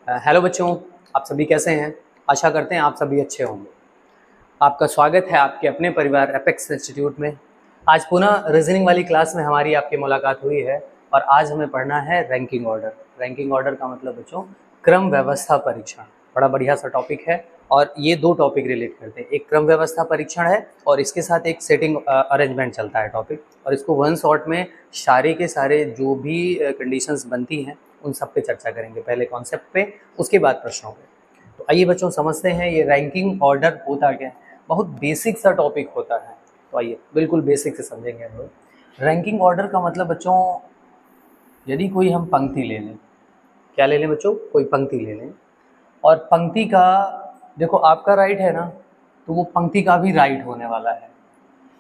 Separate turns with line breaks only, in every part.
Hello बच्चों, आप सभी कैसे हैं। आशा करते हैं आप सभी अच्छे होंगे। आपका स्वागत है आपके अपने परिवार एपेक्स इंस्टीट्यूट में। आज पुनः रीजनिंग वाली क्लास में हमारी आपकी मुलाकात हुई है और आज हमें पढ़ना है रैंकिंग ऑर्डर। रैंकिंग ऑर्डर का मतलब बच्चों क्रम व्यवस्था परीक्षण। बड़ा बढ़िया सा टॉपिक है और ये दो टॉपिक रिलेट करते हैं। एक क्रम व्यवस्था परीक्षण है और इसके साथ एक सेटिंग अरेंजमेंट चलता है टॉपिक, और इसको वन शॉट में सारे के सारे जो भी कंडीशंस बनती हैं उन सब पे चर्चा करेंगे। पहले कॉन्सेप्ट पे, उसके बाद प्रश्नों पे। तो आइए बच्चों समझते हैं ये रैंकिंग ऑर्डर होता क्या है। बहुत बेसिक सा टॉपिक होता है, तो आइए बिल्कुल बेसिक से समझेंगे हम लोग। रैंकिंग ऑर्डर का मतलब बच्चों, यदि कोई हम पंक्ति ले लें, क्या ले लें बच्चों, कोई पंक्ति ले लें और पंक्ति का देखो आपका राइट है ना, तो वो पंक्ति का भी राइट होने वाला है,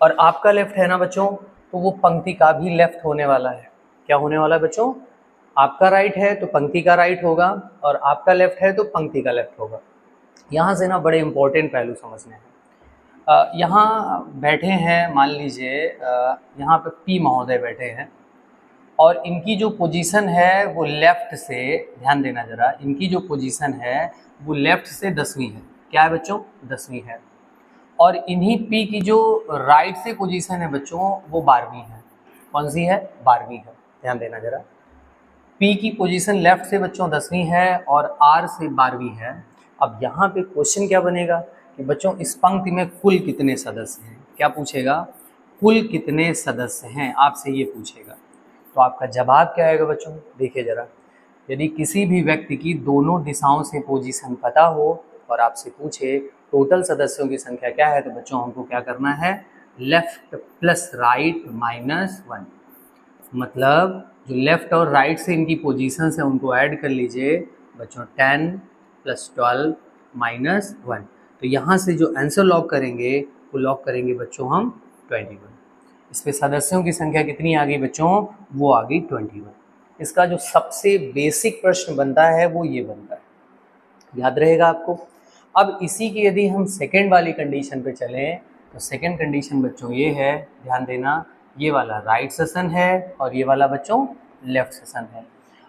और आपका लेफ्ट है ना बच्चों, तो वो पंक्ति का भी लेफ्ट होने वाला है। क्या होने वाला है बच्चों, आपका राइट है तो पंक्ति का राइट होगा और आपका लेफ्ट है तो पंक्ति का लेफ्ट होगा। यहाँ से ना बड़े इंपॉर्टेंट पहलू समझने हैं। यहाँ बैठे हैं, मान लीजिए यहाँ पे पी महोदय बैठे हैं और इनकी जो पोजीशन है वो लेफ्ट से, ध्यान देना जरा, इनकी जो पोजीशन है वो लेफ्ट से 10वीं है। क्या है बच्चों, 10वीं है। और इन्हीं पी की जो राइट से पोजीशन है बच्चों वो 12वीं है। कौन सी है, 12वीं है। ध्यान देना जरा, पी की पोजीशन लेफ्ट से बच्चों 10वीं है और आर से 12वीं है। अब यहाँ पे क्वेश्चन क्या बनेगा कि बच्चों इस पंक्ति में कुल कितने सदस्य हैं। क्या पूछेगा, कुल कितने सदस्य हैं, आपसे ये पूछेगा। तो आपका जवाब क्या आएगा बच्चों, देखिए जरा। यदि किसी भी व्यक्ति की दोनों दिशाओं से पोजीशन पता हो और आपसे पूछे टोटल सदस्यों की संख्या क्या है, तो बच्चों हमको क्या करना है, लेफ्ट प्लस राइट माइनस 1। मतलब जो लेफ्ट और राइट से इनकी पोजीशन है उनको ऐड कर लीजिए बच्चों, 10 + 12 - 1। तो यहाँ से जो आंसर लॉक करेंगे वो लॉक करेंगे बच्चों हम 21। इस पे सदस्यों की संख्या कितनी आ गई बच्चों, वो आ गई 21। इसका जो सबसे बेसिक प्रश्न बनता है वो ये बनता है, याद रहेगा आपको। अब इसी की यदि हम सेकेंड वाली कंडीशन पे चलें, तो सेकेंड कंडीशन बच्चों ये है, ध्यान देना, ये वाला राइट सेशन है और ये वाला बच्चों लेफ्ट सेशन है।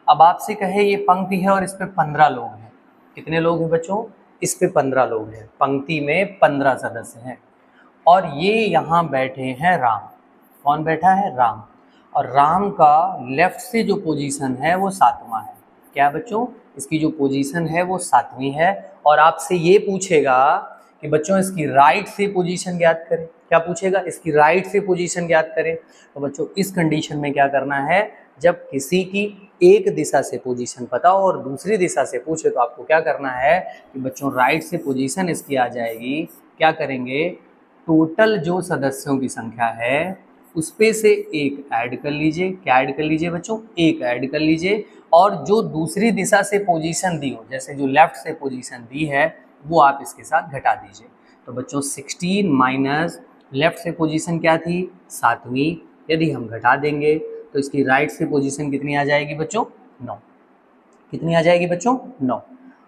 अब आपसे कहे ये पंक्ति है और इस पे 15 लोग हैं। कितने लोग हैं बच्चों, इस पे 15 लोग हैं, पंक्ति में 15 सदस्य हैं और ये यहाँ बैठे हैं राम। कौन बैठा है, राम। और राम का लेफ्ट से जो पोजीशन है वो 7वां है। क्या बच्चों, इसकी जो पोजीशन है वो 7वीं है। और आपसे ये पूछेगा कि बच्चों इसकी राइट से पोजीशन ज्ञात करें। क्या पूछेगा, इसकी राइट से पोजीशन ज्ञात करें। तो बच्चों इस कंडीशन में क्या करना है, जब किसी की एक दिशा से पोजीशन पता हो और दूसरी दिशा से पूछे तो आपको क्या करना है कि बच्चों राइट से पोजीशन इसकी आ जाएगी। क्या करेंगे, टोटल जो सदस्यों की संख्या है उस पे से एक ऐड कर लीजिए। क्या ऐड कर लीजिए बच्चों, एक ऐड कर लीजिए। और जो दूसरी दिशा से पोजीशन दी हो, जैसे जो लेफ्ट से पोजीशन दी है वो आप इसके साथ घटा दीजिए। तो बच्चों 16 माइनस लेफ्ट से पोजीशन क्या थी, 7वीं, यदि हम घटा देंगे तो इसकी राइट से पोजीशन कितनी आ जाएगी बच्चों, 9। कितनी आ जाएगी बच्चों, 9।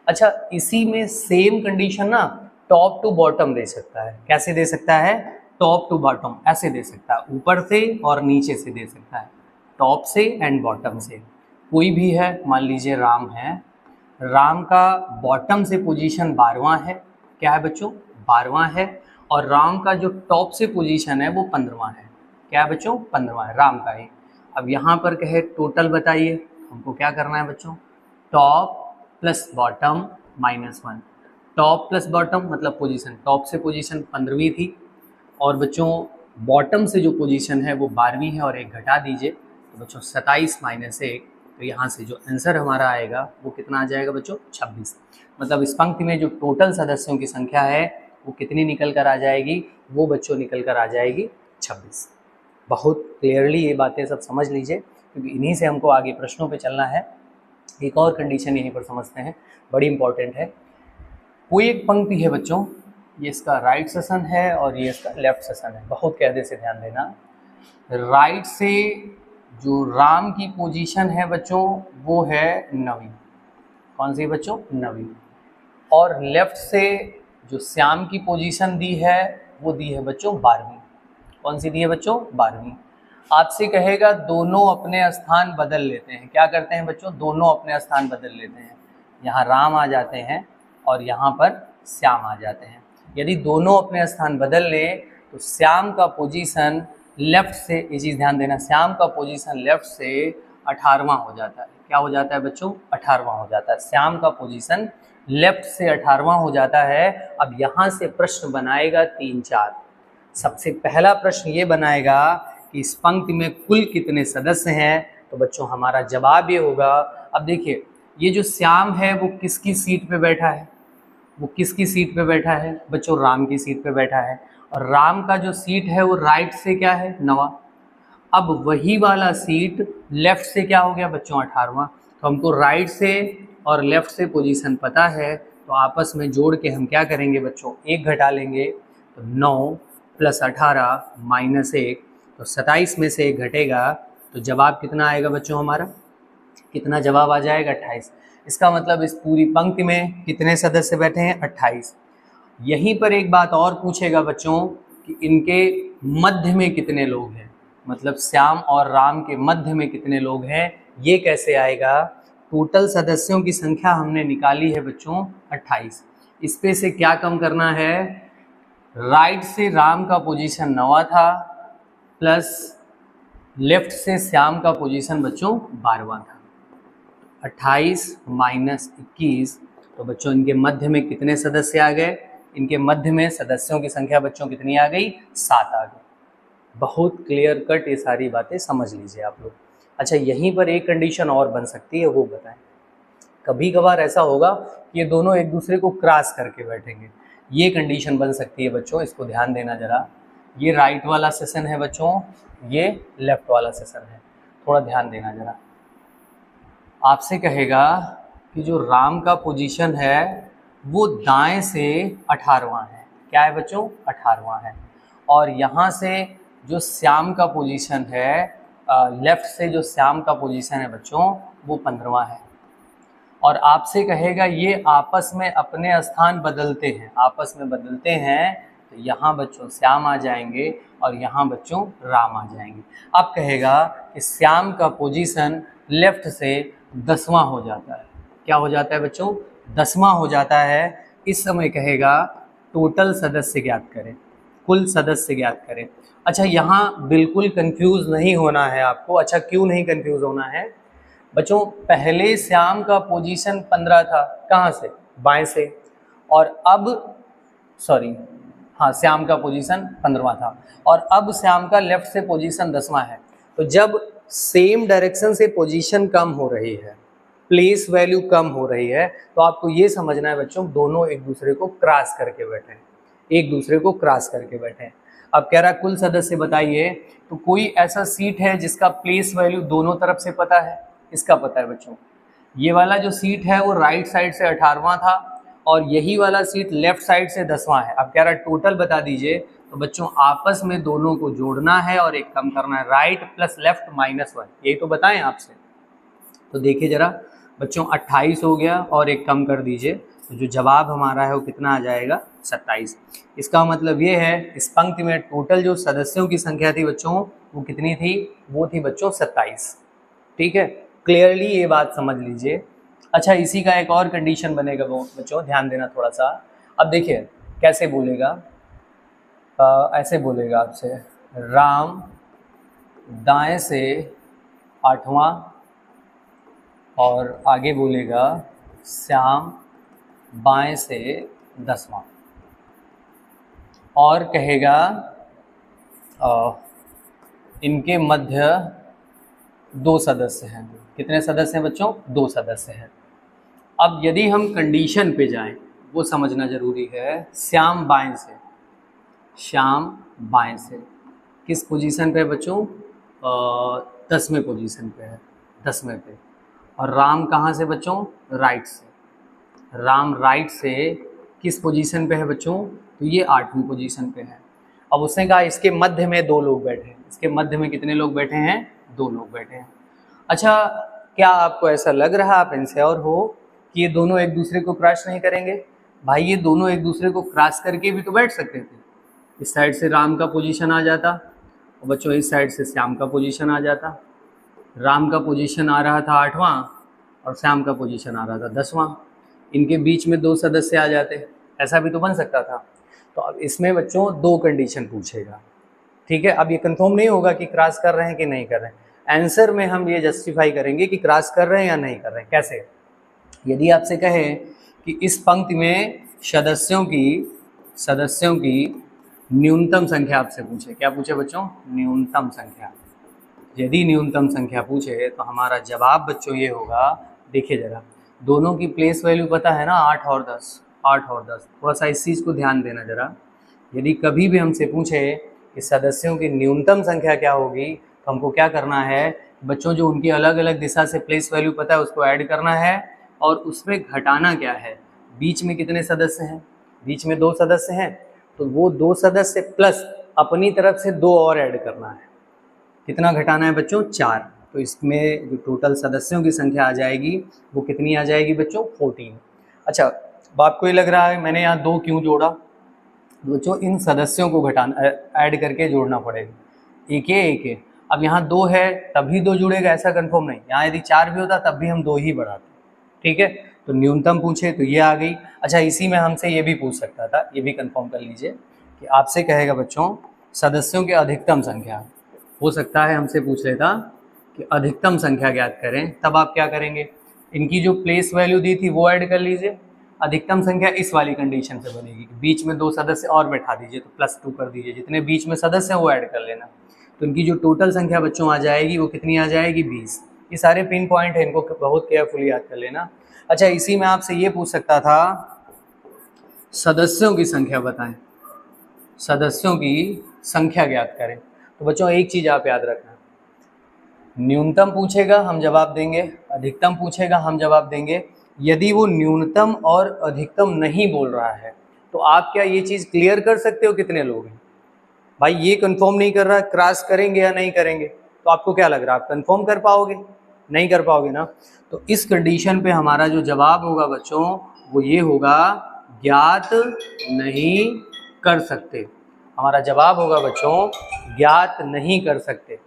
अच्छा, इसी में सेम कंडीशन ना टॉप टू बॉटम दे सकता है। कैसे दे सकता है, टॉप टू बॉटम ऐसे दे सकता है, ऊपर से और नीचे से दे सकता है, टॉप से एंड बॉटम से। कोई भी है, मान लीजिए राम है, राम का बॉटम से पोजीशन 12वां है। क्या है बच्चों, 12वां है। और राम का जो टॉप से पोजीशन है वो 15वां है। क्या है बच्चों, 15वां है राम का ही। अब यहाँ पर कहे टोटल बताइए, हमको क्या करना है बच्चों, top plus bottom -1। Top plus bottom मतलब पोजीशन, टॉप से पोजीशन 15वीं थी और बच्चों बॉटम से जो पोजीशन है वो 12वीं है और एक घटा दीजिए तो बच्चों 27 - 1। तो यहाँ से जो आंसर हमारा आएगा वो कितना आ जाएगा बच्चों, 26। मतलब इस पंक्ति में जो टोटल सदस्यों की संख्या है वो कितनी निकल कर आ जाएगी, वो बच्चों निकल कर आ जाएगी 26। बहुत क्लियरली ये बातें सब समझ लीजिए क्योंकि इन्हीं से हमको आगे प्रश्नों पे चलना है। एक और कंडीशन यहीं पर समझते हैं, बड़ी इंपॉर्टेंट है। कोई एक पंक्ति है बच्चों, ये इसका राइट सेशन है और ये इसका लेफ्ट सेशन है। बहुत कायदे से ध्यान देना, राइट से जो राम की पोजीशन है बच्चों वो है 9वीं। कौन सी बच्चों, 9वीं। और लेफ्ट से जो श्याम की पोजीशन दी है वो दी है बच्चों 12वीं। कौन सी दी है बच्चों, 12वीं। आपसे कहेगा दोनों अपने स्थान बदल लेते हैं। क्या करते हैं बच्चों, दोनों अपने स्थान बदल लेते हैं। यहाँ राम आ जाते हैं और यहाँ पर श्याम आ जाते हैं। यदि दोनों अपने स्थान बदल लें तो श्याम का पोजीशन लेफ्ट से, ये चीज़ ध्यान देना, श्याम का पोजीशन लेफ्ट से 18वां हो जाता है। क्या हो जाता है बच्चों? 18वां हो जाता है। श्याम का पोजीशन लेफ्ट से 18वां हो जाता है। अब यहाँ से प्रश्न बनाएगा 3-4। सबसे पहला प्रश्न ये बनाएगा कि इस पंक्ति में कुल कितने सदस्य हैं, तो बच्चों हमारा जवाब ये होगा। अब देखिए, ये जो श्याम है वो किसकी सीट पे बैठा है? वो किसकी सीट पे बैठा है बच्चों? राम की सीट पे बैठा है। और राम का जो सीट है वो राइट से क्या है? 9वां। अब वही वाला सीट लेफ्ट से क्या हो गया बच्चों? 18वां। तो हमको राइट से और लेफ्ट से पोजीशन पता है, तो आपस में जोड़ के हम क्या करेंगे बच्चों? 1 घटा लेंगे, तो 9 + 18 - 1, तो 27 में से 1 घटेगा, तो जवाब कितना आएगा बच्चों हमारा? कितना जवाब आ जाएगा? 28। इसका मतलब इस पूरी पंक्ति में कितने सदस्य बैठे हैं? 28। यहीं पर एक बात और पूछेगा बच्चों कि इनके मध्य में कितने लोग हैं, मतलब श्याम और राम के मध्य में कितने लोग हैं, ये कैसे आएगा? टोटल सदस्यों की संख्या हमने निकाली है बच्चों 28। इस पे से क्या कम करना है? राइट से राम का पोजीशन 9वां था, प्लस लेफ्ट से श्याम का पोजीशन बच्चों 12वां था। 28 - 21, तो बच्चों इनके मध्य में कितने सदस्य आ गए? इनके मध्य में सदस्यों की संख्या बच्चों कितनी आ गई? 7 आ गई। बहुत क्लियर कट ये सारी बातें समझ लीजिए आप लोग। अच्छा, यहीं पर एक कंडीशन और बन सकती है, वो बताएं। कभी कभार ऐसा होगा कि ये दोनों एक दूसरे को क्रॉस करके बैठेंगे, ये कंडीशन बन सकती है बच्चों, इसको ध्यान देना जरा। ये राइट वाला सेशन है बच्चों, ये लेफ्ट वाला सेशन है, थोड़ा ध्यान देना जरा। आपसे कहेगा कि जो राम का पोजीशन है वो दाएं से 18वां है। क्या है बच्चों? 18वां है। और यहाँ से जो श्याम का पोजीशन है, लेफ्ट से जो श्याम का पोजीशन है बच्चों, वो 15वां है। और आपसे कहेगा ये आपस में अपने स्थान बदलते हैं, आपस में बदलते हैं, तो यहाँ बच्चों श्याम आ जाएंगे और यहाँ बच्चों राम आ जाएंगे। अब कहेगा कि श्याम का पोजीशन लेफ्ट से 10वां हो जाता है। क्या हो जाता है बच्चों? 10वां हो जाता है। इस समय कहेगा टोटल सदस्य ज्ञात करें, कुल सदस्य ज्ञात करें। अच्छा, यहाँ बिल्कुल कंफ्यूज नहीं होना है आपको। अच्छा, क्यों नहीं कंफ्यूज होना है बच्चों? पहले श्याम का पोजीशन 15 था, कहाँ से? बाएं से। और अब श्याम का पोजीशन 15वां था, और अब श्याम का लेफ्ट से पोजीशन 10वां है। तो जब सेम डायरेक्शन से पोजीशन कम हो रही है, प्लेस वैल्यू कम हो रही है, तो आपको ये समझना है बच्चों दोनों एक दूसरे को क्रॉस करके बैठे हैं, एक दूसरे को क्रॉस करके बैठे हैं। अब कह रहा कुल सदस्य बताइए, तो कोई ऐसा सीट है जिसका प्लेस वैल्यू दोनों तरफ से पता है? इसका पता है बच्चों। ये वाला जो सीट है वो राइट साइड से 18वां था, और यही वाला सीट लेफ्ट साइड से 10वां है। अब कह रहा टोटल बता दीजिए, तो बच्चों आपस में दोनों को जोड़ना है और एक कम करना है, राइट प्लस लेफ्ट -1, यही तो बताएं आपसे। तो देखिए जरा बच्चों, 28 हो गया और एक कम कर दीजिए, तो जो जवाब हमारा है वो कितना आ जाएगा? 27। इसका मतलब ये है इस पंक्ति में टोटल जो सदस्यों की संख्या थी बच्चों, वो कितनी थी? वो थी बच्चों 27। ठीक है, क्लियरली ये बात समझ लीजिए। अच्छा, इसी का एक और कंडीशन बनेगा वो बच्चों, ध्यान देना थोड़ा सा। अब देखिए कैसे बोलेगा, ऐसे बोलेगा आपसे, राम दाएं से 8वां, और आगे बोलेगा श्याम बाएं से 10वां, और कहेगा इनके मध्य 2 सदस्य हैं। कितने सदस्य हैं बच्चों? 2 सदस्य हैं। अब यदि हम कंडीशन पे जाएं, वो समझना जरूरी है। श्याम बाएं से, श्याम बाएं से किस पोजीशन पे है बच्चों? 10वें पोजीशन पे है, 10वें पे। और राम कहाँ से बच्चों? राइट से। राम राइट से किस पोजीशन पे है बच्चों? तो ये 8वीं पोजीशन पे है। अब उसने कहा इसके मध्य में 2 लोग बैठे हैं। इसके मध्य में कितने लोग बैठे हैं? 2 लोग बैठे हैं। अच्छा, क्या आपको ऐसा लग रहा, आप इनश्योर हो कि ये दोनों एक दूसरे को क्रॉस नहीं करेंगे? भाई ये दोनों एक दूसरे को क्रॉस करके भी तो बैठ सकते थे। इस साइड से राम का पोजीशन आ जाता और बच्चों इस साइड से श्याम का पोजीशन आ जाता। राम का पोजीशन आ रहा था 8वां और श्याम का पोजीशन आ रहा था 10वां। इनके बीच में 2 सदस्य आ जाते, ऐसा भी तो बन सकता था। तो अब इसमें बच्चों 2 कंडीशन पूछेगा, ठीक है। अब ये कंफर्म नहीं होगा कि क्रॉस कर रहे हैं कि नहीं कर रहे हैं। आंसर में हम ये जस्टिफाई करेंगे कि क्रॉस कर रहे हैं या नहीं कर रहे हैं। कैसे? यदि आपसे कहे कि इस पंक्ति में सदस्यों की न्यूनतम संख्या आपसे पूछे, क्या पूछे बच्चों? न्यूनतम संख्या। यदि न्यूनतम संख्या पूछे तो हमारा जवाब बच्चों ये होगा, देखिए जरा, दोनों की प्लेस वैल्यू पता है ना, 8 और 10। थोड़ा सा इस चीज़ को ध्यान देना जरा। यदि कभी भी हमसे पूछे कि सदस्यों की न्यूनतम संख्या क्या होगी, तो हमको क्या करना है बच्चों, जो उनकी अलग अलग दिशा से प्लेस वैल्यू पता है उसको ऐड करना है, और उसमें घटाना क्या है, बीच में कितने सदस्य हैं, बीच में 2 सदस्य हैं, तो वो 2 सदस्य प्लस अपनी तरफ से 2 और ऐड करना है। कितना घटाना है बच्चों? 4। तो इसमें जो टोटल सदस्यों की संख्या आ जाएगी वो कितनी आ जाएगी बच्चों? 14। अच्छा, अब आपको ये लग रहा है मैंने यहाँ 2 क्यों जोड़ा? बच्चों इन सदस्यों को घटाना, ऐड करके जोड़ना पड़ेगा, एक। अब यहाँ 2 है तभी 2 जुड़ेगा ऐसा कंफर्म नहीं, यहाँ यदि 4 भी होता तब भी हम 2 ही बढ़ाते, ठीक है। तो न्यूनतम पूछे तो ये आ गई। अच्छा, इसी में हमसे ये भी पूछ सकता था, ये भी कंफर्म कर लीजिए कि आपसे कहेगा बच्चों सदस्यों की अधिकतम संख्या, हो सकता है हमसे पूछ लेता कि अधिकतम संख्या ज्ञात करें, तब आप क्या करेंगे, इनकी जो प्लेस वैल्यू दी थी वो ऐड कर लीजिए। अधिकतम संख्या इस वाली कंडीशन से बनेगी कि बीच में 2 सदस्य और बैठा दीजिए, तो +2 कर दीजिए, जितने बीच में सदस्य हैं वो ऐड कर लेना। तो इनकी जो टोटल संख्या बच्चों आ जाएगी वो कितनी आ जाएगी? 20। ये सारे पिन पॉइंट है, इनको बहुत केयरफुली याद कर लेना। अच्छा, इसी में आपसे ये पूछ सकता था सदस्यों की संख्या बताएं, सदस्यों की संख्या ज्ञात करें। तो बच्चों एक चीज़ आप याद रखना, न्यूनतम पूछेगा हम जवाब देंगे, अधिकतम पूछेगा हम जवाब देंगे। यदि वो न्यूनतम और अधिकतम नहीं बोल रहा है तो आप क्या ये चीज़ क्लियर कर सकते हो कितने लोग हैं? भाई ये कंफर्म नहीं कर रहा क्रॉस करेंगे या नहीं करेंगे, तो आपको क्या लग रहा है आप कंफर्म कर पाओगे? नहीं कर पाओगे ना। तो इस कंडीशन पे हमारा जो जवाब होगा बच्चों वो ये होगा, ज्ञात नहीं कर सकते। हमारा जवाब होगा बच्चों ज्ञात नहीं कर सकते,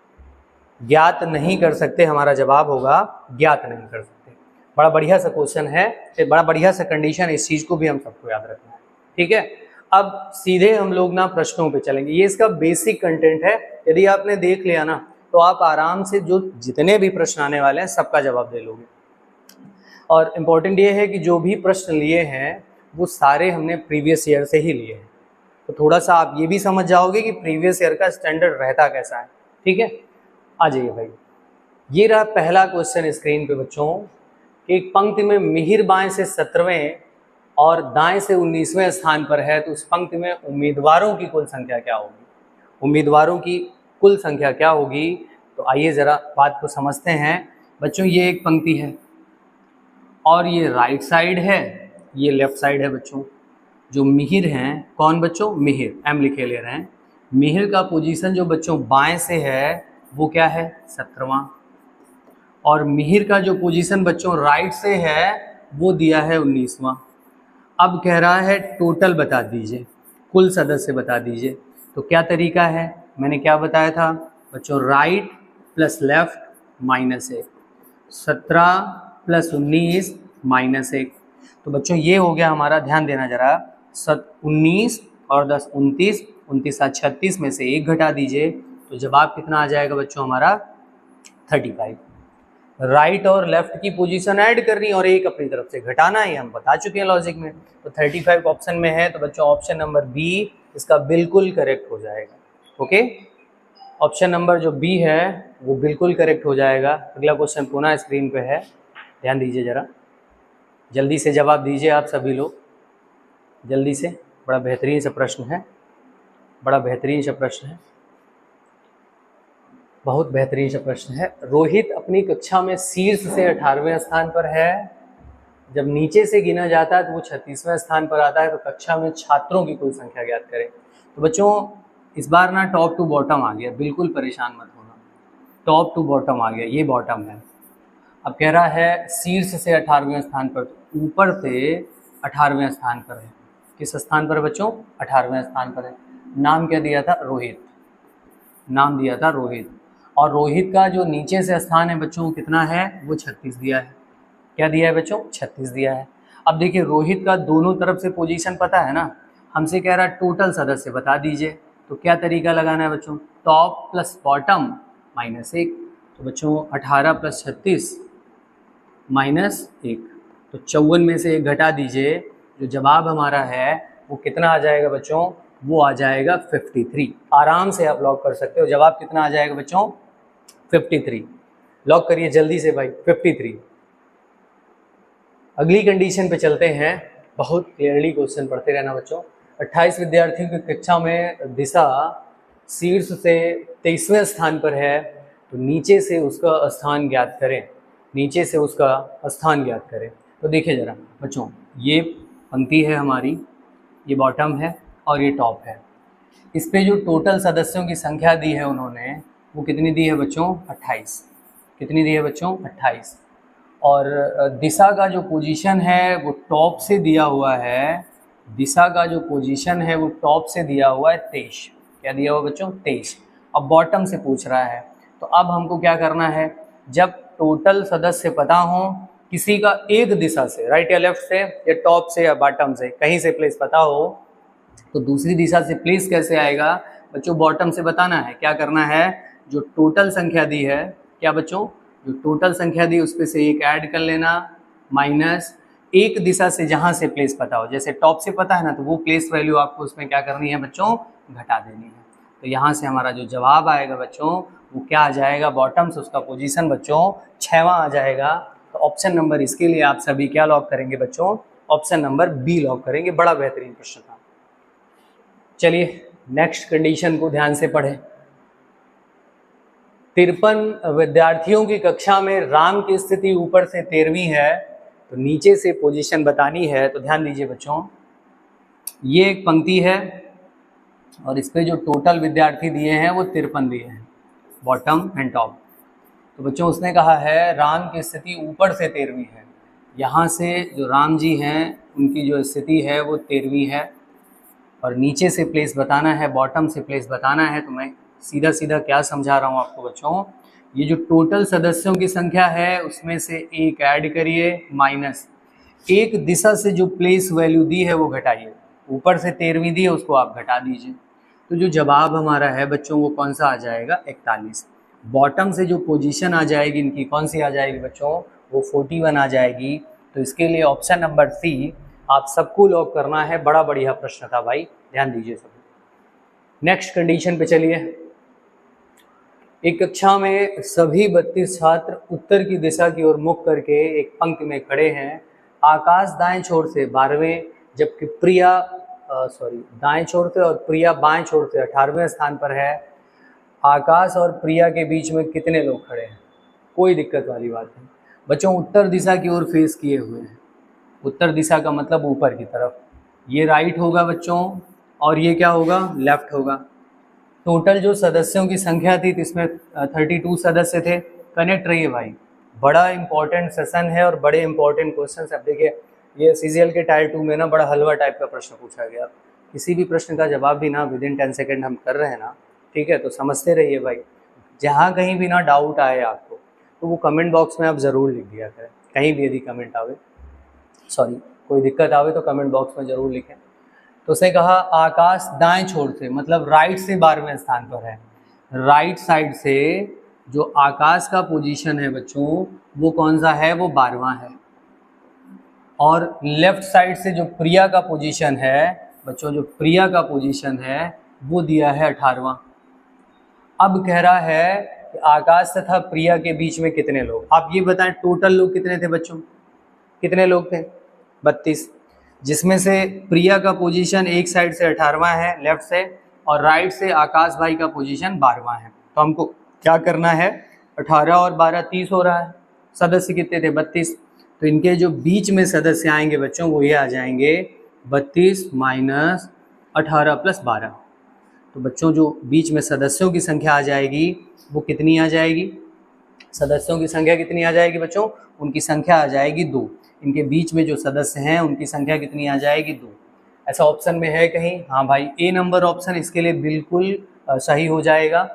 ज्ञात नहीं कर सकते, हमारा जवाब होगा ज्ञात नहीं कर सकते। बड़ा बढ़िया सा क्वेश्चन है, बड़ा बढ़िया सा कंडीशन, इस चीज़ को भी हम सबको याद रखना है, ठीक है। अब सीधे हम लोग ना प्रश्नों पे चलेंगे, ये इसका बेसिक कंटेंट है। यदि आपने देख लिया ना तो आप आराम से जो जितने भी प्रश्न आने वाले हैं सबका जवाब दे लोगे। और इम्पोर्टेंट ये है कि जो भी प्रश्न लिए हैं वो सारे हमने प्रीवियस ईयर से ही लिए हैं, तो थोड़ा सा आप ये भी समझ जाओगे कि प्रीवियस ईयर का स्टैंडर्ड रहता कैसा है, ठीक है। आ जाइए भाई, ये रहा पहला क्वेश्चन स्क्रीन पे बच्चों कि एक पंक्ति में मिहिर बाएं से 17वें और दाएं से 19वें स्थान पर है, तो उस पंक्ति में उम्मीदवारों की कुल संख्या क्या होगी? उम्मीदवारों की कुल संख्या क्या होगी? तो आइए ज़रा बात को समझते हैं बच्चों। ये एक पंक्ति है और ये राइट साइड है, ये लेफ्ट साइड है बच्चों। जो मिहिर हैं, कौन बच्चों? मिहिर, एम लिखे ले रहे हैं। मिहिर का पोजीशन जो बच्चों बाएं से है वो क्या है? 17वां। और मिहिर का जो पोजीशन बच्चों राइट से है वो दिया है 19वां। अब कह रहा है टोटल बता दीजिए, कुल सदस्य बता दीजिए। तो क्या तरीका है? मैंने क्या बताया था बच्चों? Right plus left -1, 17 plus 19 -1। तो बच्चों ये हो गया हमारा, ध्यान देना जरा, 19 और 10 29, 29 36 में से 1 घटा दीजिए तो जवाब कितना आ जाएगा बच्चों हमारा? 35। राइट और लेफ्ट की पोजीशन ऐड करनी और एक अपनी तरफ से घटाना है, हम बता चुके हैं लॉजिक में। तो 35 ऑप्शन में है, तो बच्चों ऑप्शन नंबर बी इसका बिल्कुल करेक्ट हो जाएगा। ओके, ऑप्शन नंबर जो बी है वो बिल्कुल करेक्ट हो जाएगा। अगला क्वेश्चन पुनः स्क्रीन पे है, ध्यान दीजिए जरा, जल्दी से जवाब दीजिए आप सभी लोग, जल्दी से। बड़ा बेहतरीन सा प्रश्न है, बड़ा बेहतरीन सा प्रश्न है, बहुत बेहतरीन सा प्रश्न है। रोहित अपनी कक्षा में शीर्ष से 18वें स्थान पर है, जब नीचे से गिना जाता है तो वो 36वें स्थान पर आता है। तो कक्षा में छात्रों की कुल संख्या ज्ञात करें। तो बच्चों इस बार ना टॉप टू बॉटम आ गया, बिल्कुल परेशान मत होना, टॉप टू बॉटम आ गया, ये बॉटम है। अब कह रहा है शीर्ष से 18वें स्थान पर, तो ऊपर से 18वें स्थान पर है। किस स्थान पर बच्चों? 18वें स्थान पर है। नाम क्या दिया था? रोहित, नाम दिया था रोहित। और रोहित का जो नीचे से स्थान है बच्चों कितना है? वो 36 दिया है। क्या दिया है बच्चों? 36 दिया है। अब देखिए रोहित का दोनों तरफ से पोजीशन पता है ना, हमसे कह रहा है टोटल सदस्य बता दीजिए। तो क्या तरीका लगाना है बच्चों, टॉप प्लस बॉटम -1। तो बच्चों 18 + 36 -1, तो 54 में से 1 घटा दीजिए। जो जवाब हमारा है वो कितना आ जाएगा बच्चों, वो आ जाएगा 53। आराम से आप लॉक कर सकते हो। जवाब कितना आ जाएगा बच्चों, 53। लॉक करिए जल्दी से भाई, 53। अगली कंडीशन पे चलते हैं। बहुत क्लियरली क्वेश्चन पढ़ते रहना बच्चों। 28 विद्यार्थियों की कक्षा में दिशा शीर्ष से 23वें स्थान पर है, तो नीचे से उसका स्थान ज्ञात करें। नीचे से उसका स्थान ज्ञात करें। तो देखिए ज़रा बच्चों, ये पंक्ति है हमारी, ये बॉटम है और ये टॉप है। इस पे जो टोटल सदस्यों की संख्या दी है उन्होंने, वो कितनी दी है बच्चों, 28। कितनी दी है बच्चों, 28। और दिशा का जो पोजीशन है वो टॉप से दिया हुआ है। दिशा का जो पोजीशन है वो टॉप से दिया हुआ है 23। क्या दिया हुआ बच्चों, 23। अब बॉटम से पूछ रहा है, तो अब हमको क्या करना है, जब टोटल सदस्य पता हो किसी का एक दिशा से, राइट या लेफ्ट से या टॉप से या बॉटम से, कहीं से प्लेस पता हो, तो दूसरी दिशा से प्लेस कैसे आएगा बच्चों, बॉटम से बताना है। क्या करना है, जो टोटल संख्या दी है, क्या बच्चों, जो टोटल संख्या दी उस पे से 1 ऐड कर लेना, माइनस एक दिशा से जहाँ से प्लेस पता हो। जैसे टॉप से पता है ना, तो वो प्लेस वैल्यू आपको उसमें क्या करनी है बच्चों, घटा देनी है। तो यहाँ से हमारा जो जवाब आएगा बच्चों, वो क्या आ जाएगा, बॉटम से उसका पोजीशन बच्चों 6वां आ जाएगा। तो ऑप्शन नंबर इसके लिए आप सभी क्या लॉक करेंगे बच्चों, ऑप्शन नंबर बी लॉक करेंगे। बड़ा बेहतरीन प्रश्न था। चलिए नेक्स्ट कंडीशन को ध्यान से पढ़ें। 53 विद्यार्थियों की कक्षा में राम की स्थिति ऊपर से 13वीं है, तो नीचे से पोजीशन बतानी है। तो ध्यान दीजिए बच्चों, ये एक पंक्ति है और इस पे जो टोटल विद्यार्थी दिए हैं वो 53 दिए हैं, बॉटम एंड टॉप। तो बच्चों उसने कहा है राम की स्थिति ऊपर से 13वीं है। यहाँ से जो राम जी हैं उनकी जो स्थिति है वो 13वीं है, और नीचे से प्लेस बताना है, बॉटम से प्लेस बताना है। तो मैं सीधा सीधा क्या समझा रहा हूँ आपको बच्चों, ये जो टोटल सदस्यों की संख्या है उसमें से 1 ऐड करिए, माइनस एक दिशा से जो प्लेस वैल्यू दी है वो घटाइए। ऊपर से 13वीं दी है, उसको आप घटा दीजिए। तो जो जवाब हमारा है बच्चों वो कौन सा आ जाएगा, 41। बॉटम से जो पोजीशन आ जाएगी इनकी, कौन सी आ जाएगी बच्चों, वो 41 आ जाएगी। तो इसके लिए ऑप्शन नंबर सी आप सबको लॉक करना है। बड़ा बढ़िया प्रश्न था भाई, ध्यान दीजिए सब। नेक्स्ट कंडीशन पे चलिए। एक कक्षा में सभी 32 छात्र उत्तर की दिशा की ओर मुख करके एक पंक्ति में खड़े हैं। आकाश दाएं छोर से 12वें, जबकि प्रिया दाएं छोर से और प्रिया बाएं छोर से 18वें स्थान पर है। आकाश और प्रिया के बीच में कितने लोग खड़े हैं, कोई दिक्कत वाली बात नहीं बच्चों। उत्तर दिशा की ओर फेस किए हुए हैं। उत्तर दिशा का मतलब ऊपर की तरफ। ये राइट होगा बच्चों और ये क्या होगा, लेफ्ट होगा। टोटल जो सदस्यों की संख्या थी इसमें 32 सदस्य थे। कनेक्ट रहिए भाई, बड़ा इंपॉर्टेंट सेशन है और बड़े इंपॉर्टेंट क्वेश्चन है। अब देखिए ये सीजीएल के टायर 2 में ना बड़ा हलवा टाइप का प्रश्न पूछा गया। किसी भी प्रश्न का जवाब भी ना विदिन 10 सेकेंड हम कर रहे हैं ना, ठीक है, तो समझते रहिए भाई। जहाँ कहीं भी ना डाउट आए आपको तो वो कमेंट बॉक्स में आप ज़रूर लिख दिया करें। कहीं भी यदि कमेंट आवे, कोई दिक्कत आवे तो कमेंट बॉक्स में ज़रूर लिखें। तो उसने कहा आकाश दाएं छोर से, मतलब राइट से 12वें स्थान पर है। राइट साइड से जो आकाश का पोजीशन है बच्चों वो कौन सा है, वो 12वां है। और लेफ्ट साइड से जो प्रिया का पोजीशन है बच्चों, जो प्रिया का पोजीशन है वो दिया है 18वां। अब कह रहा है कि आकाश तथा प्रिया के बीच में कितने लोग, आप ये बताएं टोटल लोग कितने थे बच्चों, कितने लोग थे, 32, जिसमें से प्रिया का पोजीशन एक साइड से 18वां है लेफ्ट से, और राइट से आकाश भाई का पोजीशन 12वां है। तो हमको क्या करना है, 18 और 12 30 हो रहा है। सदस्य कितने थे, 32। तो इनके जो बीच में सदस्य आएंगे बच्चों वो ये आ जाएंगे 32 माइनस 18 प्लस 12। तो बच्चों जो बीच में सदस्यों की संख्या आ जाएगी वो कितनी आ जाएगी, सदस्यों की संख्या कितनी आ जाएगी बच्चों, उनकी संख्या आ जाएगी 2। इनके बीच में जो सदस्य हैं उनकी संख्या कितनी आ जाएगी, 2। ऐसा ऑप्शन में है कहीं, हाँ भाई ए नंबर ऑप्शन इसके लिए बिल्कुल सही हो जाएगा।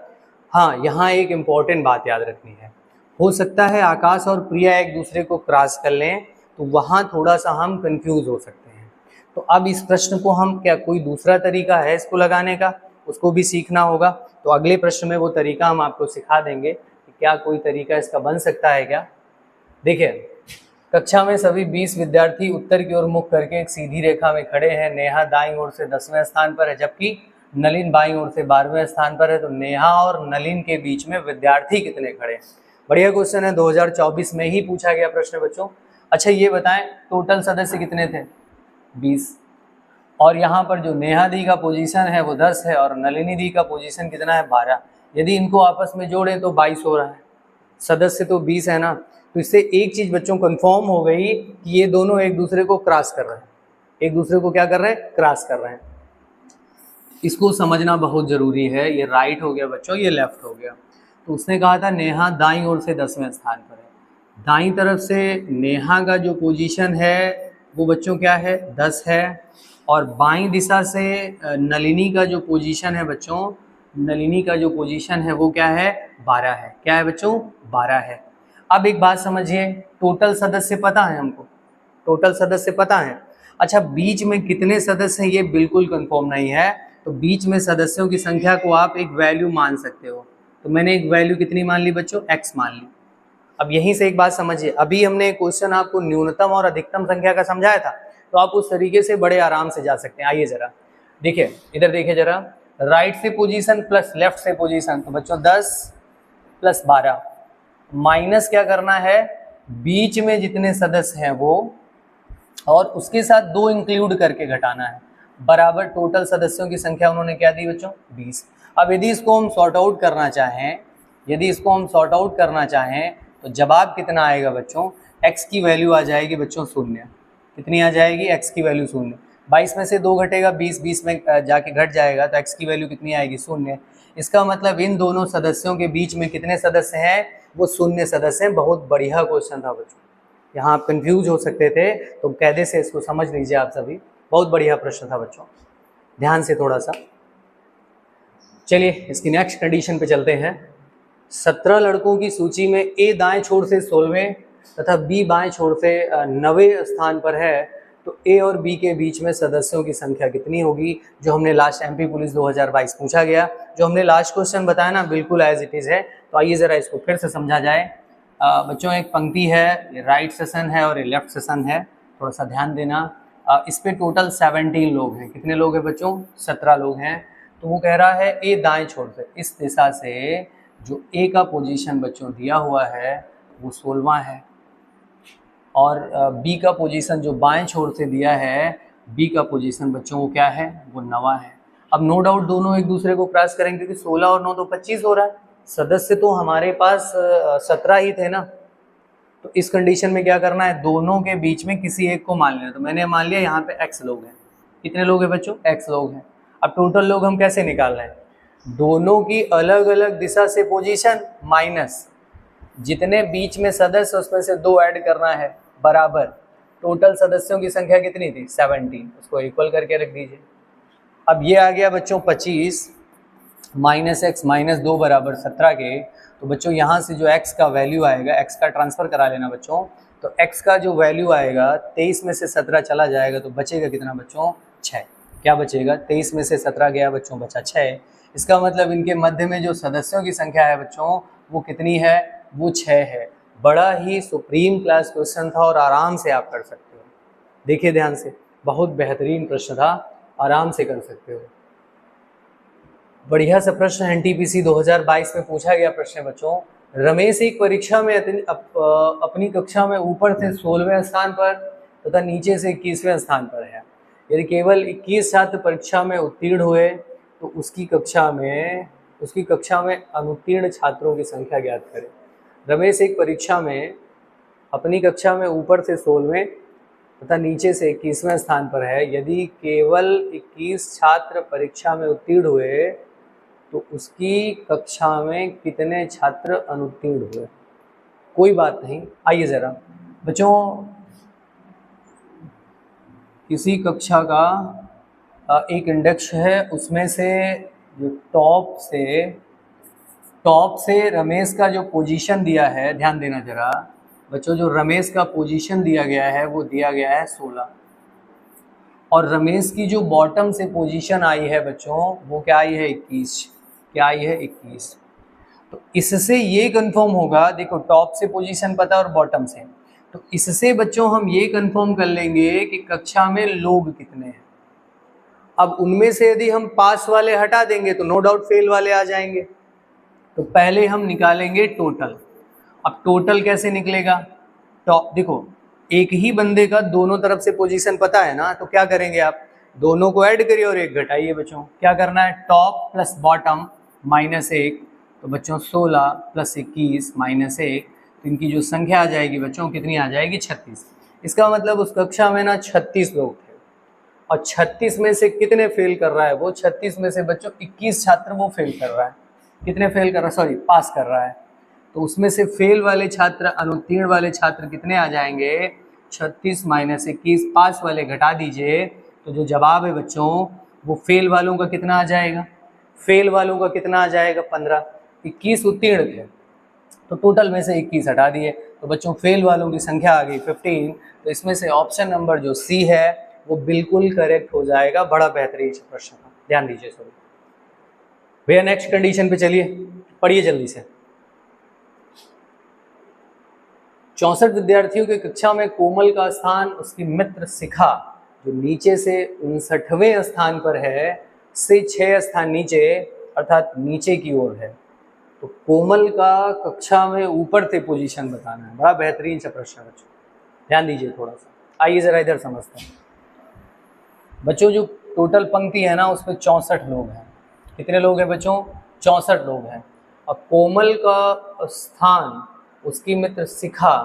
हाँ, यहाँ एक इम्पॉर्टेंट बात याद रखनी है, हो सकता है आकाश और प्रिया एक दूसरे को क्रॉस कर लें, तो वहाँ थोड़ा सा हम कंफ्यूज हो सकते हैं। तो अब इस प्रश्न को हम, क्या कोई दूसरा तरीका है इसको लगाने का, उसको भी सीखना होगा। तो अगले प्रश्न में वो तरीका हम आपको सिखा देंगे कि क्या कोई तरीका इसका बन सकता है क्या। देखिए, कक्षा में सभी 20 विद्यार्थी उत्तर की ओर मुख करके एक सीधी रेखा में खड़े हैं। नेहा दाईं ओर से 10वें स्थान पर है, जबकि नलिन बाईं ओर से 12वें स्थान पर है। तो नेहा और नलिन के बीच में विद्यार्थी कितने खड़े हैं। बढ़िया क्वेश्चन है, 2024 में ही पूछा गया प्रश्न बच्चों। अच्छा ये बताएं, टोटल सदस्य कितने थे? 20। और यहाँ पर जो नेहा दी का पोजीशन है वो 10 है और नलिनी दी का पोजीशन कितना है? 12। यदि इनको आपस में जोड़ें तो 22 हो रहा है। सदस्य तो 20 है ना। तो इससे एक चीज बच्चों कंफर्म हो गई कि ये दोनों एक दूसरे को क्रॉस कर रहे हैं। एक दूसरे को क्या कर रहे हैं? क्रॉस कर रहे हैं। इसको समझना बहुत जरूरी है। ये राइट हो गया बच्चों, ये लेफ्ट हो गया। तो उसने कहा था नेहा दाईं ओर से 10वें स्थान पर है। दाईं तरफ से नेहा का जो पोजीशन है वो बच्चों क्या है? 10 है। और बाईं दिशा से नलिनी का जो पोजीशन है बच्चों, नलिनी का जो पोजीशन है वो क्या है? 12 है। क्या है बच्चों? 12 है। अब एक बात समझिए, टोटल सदस्य पता है हमको, टोटल सदस्य पता है। अच्छा, बीच में कितने सदस्य हैं ये बिल्कुल कंफर्म नहीं है। तो बीच में सदस्यों की संख्या को आप एक वैल्यू मान सकते हो। तो मैंने एक वैल्यू कितनी मान ली बच्चों? x मान ली। अब यहीं से एक बात समझिए, अभी हमने क्वेश्चन आपको न्यूनतम और अधिकतम संख्या का समझाया था, तो आप उस तरीके से बड़े आराम से जा सकते हैं। आइए जरा देखिए, इधर देखिए जरा, राइट से पोजीशन प्लस लेफ्ट से पोजीशन। तो बच्चों 10 प्लस 12 माइनस क्या करना है? बीच में जितने सदस्य हैं वो, और उसके साथ 2 इंक्लूड करके घटाना है, बराबर टोटल सदस्यों की संख्या उन्होंने क्या दी बच्चों? 20। अब यदि इसको हम सॉर्ट आउट करना चाहें, यदि इसको हम सॉर्ट आउट करना चाहें तो जवाब कितना आएगा बच्चों? x की वैल्यू आ जाएगी बच्चों 0। कितनी आ जाएगी? x की वैल्यू 0। 22 में से 2 घटेगा, 20 में जाके घट जाएगा, तो x की वैल्यू कितनी आएगी? 0। इसका मतलब इन दोनों सदस्यों के बीच में कितने सदस्य हैं? वो 0 सदस्य हैं। बहुत बढ़िया क्वेश्चन था बच्चों, यहाँ आप कंफ्यूज हो सकते थे, तो कायदे से इसको समझ लीजिए आप सभी। बहुत बढ़िया प्रश्न था बच्चों, ध्यान से थोड़ा सा। चलिए इसकी नेक्स्ट कंडीशन पे चलते हैं। 17 लड़कों की सूची में ए दाएं छोर से 16वें तथा बी बाएं छोर से 9वें स्थान पर है, तो ए और बी के बीच में सदस्यों की संख्या कितनी होगी? जो हमने लास्ट एमपी पुलिस 2022 पूछा गया, जो हमने लास्ट क्वेश्चन बताया ना, बिल्कुल एज इट इज़ है। तो आइए ज़रा इसको फिर से समझा जाए। बच्चों एक पंक्ति है, ये राइट सेशन है और ये लेफ्ट सेशन है, थोड़ा सा ध्यान देना। इस पे टोटल 17 लोग हैं। कितने लोग हैं बच्चों? 17 लोग हैं। तो वो कह रहा है ए दाएं छोर से, इस दिशा से जो ए का पोजीशन बच्चों दिया हुआ है वो 16वां है, और बी का पोजीशन जो बाएं छोर से दिया है, बी का पोजीशन बच्चों वो क्या है? वो 9वां है। अब नो डाउट दोनों एक दूसरे को क्रॉस करेंगे, क्योंकि 16 और 9 तो 25 हो रहा है। सदस्य तो हमारे पास 17 ही थे ना। तो इस कंडीशन में क्या करना है? दोनों के बीच में किसी एक को मान लेना। तो मैंने मान लिया यहाँ पे x लोग हैं। कितने लोग हैं बच्चों? x लोग हैं। अब टोटल लोग हम कैसे निकाल रहे हैं? दोनों की अलग अलग दिशा से पोजीशन माइनस जितने बीच में सदस्य उसमें से 2 ऐड करना है, बराबर टोटल सदस्यों की संख्या कितनी थी? 17। उसको इक्वल करके रख दीजिए। अब ये आ गया बच्चों 25 माइनस x माइनस 2 बराबर 17 के। तो बच्चों यहाँ से जो x का वैल्यू आएगा, x का ट्रांसफ़र करा लेना बच्चों। तो x का जो वैल्यू आएगा, 23 में से 17 चला जाएगा तो बचेगा कितना बच्चों? 6। क्या बचेगा? 23 में से 17 गया बच्चों, बचा 6। इसका मतलब इनके मध्य में जो सदस्यों की संख्या है बच्चों वो कितनी है? वो 6 है। बड़ा ही सुप्रीम क्लास क्वेश्चन था और आराम से आप कर सकते हो। देखिए ध्यान से, बहुत बेहतरीन प्रश्न था, आराम से कर सकते हो। बढ़िया सा प्रश्न एनटीपीसी 2022 में पूछा गया प्रश्न है बच्चों। रमेश एक परीक्षा में अपनी कक्षा में ऊपर से 16वें स्थान पर तथा नीचे से 21वें स्थान पर है। यदि केवल 21 छात्र परीक्षा में उत्तीर्ण हुए तो उसकी कक्षा में अनुत्तीर्ण छात्रों की संख्या ज्ञात करें। रमेश एक परीक्षा में अपनी कक्षा में ऊपर से 16वें तथा नीचे से 21वें स्थान पर है। यदि केवल 21 छात्र परीक्षा में उत्तीर्ण हुए तो उसकी कक्षा में कितने छात्र अनुत्तीर्ण हुए? कोई बात नहीं, आइए ज़रा बच्चों, किसी कक्षा का एक इंडेक्स है, उसमें से जो टॉप से रमेश का जो पोजीशन दिया है, ध्यान देना जरा, बच्चों जो रमेश का पोजीशन दिया गया है वो दिया गया है 16, और रमेश की जो बॉटम से पोजीशन आई है बच्चों वो क्या आई है 21, क्या आई है 21। तो इससे ये कंफर्म होगा, देखो टॉप से पोजीशन पता और बॉटम से, तो इससे बच्चों हम ये कंफर्म कर लेंगे कि कक्षा में लोग कितने हैं। अब उनमें से यदि हम पास वाले हटा देंगे तो नो डाउट फेल वाले आ जाएंगे। तो पहले हम निकालेंगे टोटल। अब टोटल कैसे निकलेगा, टॉप देखो एक ही बंदे का दोनों तरफ से पोजीशन पता है ना, तो क्या करेंगे आप दोनों को ऐड करिए और एक घटाइए बच्चों। क्या करना है, टॉप प्लस बॉटम माइनस 1, तो बच्चों 16 प्लस 21 माइनस 1, तो इनकी जो संख्या आ जाएगी बच्चों कितनी आ जाएगी 36। इसका मतलब उस कक्षा में ना 36 लोग थे, और 36 में से कितने फेल कर रहा है वो, 36 में से बच्चों 21 छात्र वो फेल कर रहा है। कितने फेल कर रहा है, सॉरी पास कर रहा है। तो उसमें से फेल वाले छात्र, अनुत्तीर्ण वाले छात्र कितने आ जाएंगे, 36 माइनस 21, पास वाले घटा दीजिए, तो जो जवाब है बच्चों वो फेल वालों का कितना आ जाएगा, फेल वालों का कितना आ जाएगा 15, 21 उत्तीर्ण थे तो टोटल में से 21 हटा दिए, तो बच्चों फेल वालों की संख्या आ गई 15। तो इसमें से ऑप्शन नंबर जो सी है वो बिल्कुल करेक्ट हो जाएगा। बड़ा बेहतरीन प्रश्न था, ध्यान दीजिए सभी भैया। नेक्स्ट कंडीशन पे चलिए, पढ़िए जल्दी से। 64 विद्यार्थियों की कक्षा में कोमल का स्थान उसकी मित्र शिखा जो नीचे से 59वें स्थान पर है से 6 स्थान नीचे अर्थात नीचे की ओर है। तो कोमल का कक्षा में ऊपर से पोजीशन बताना है। बड़ा बेहतरीन सा प्रश्न है बच्चों, ध्यान दीजिए थोड़ा सा। आइए जरा इधर समझते हैं बच्चों। जो टोटल पंक्ति है ना उस पर 64 लोग हैं। कितने लोग हैं बच्चों, 64 लोग हैं। और कोमल का स्थान उसकी मित्र शिखा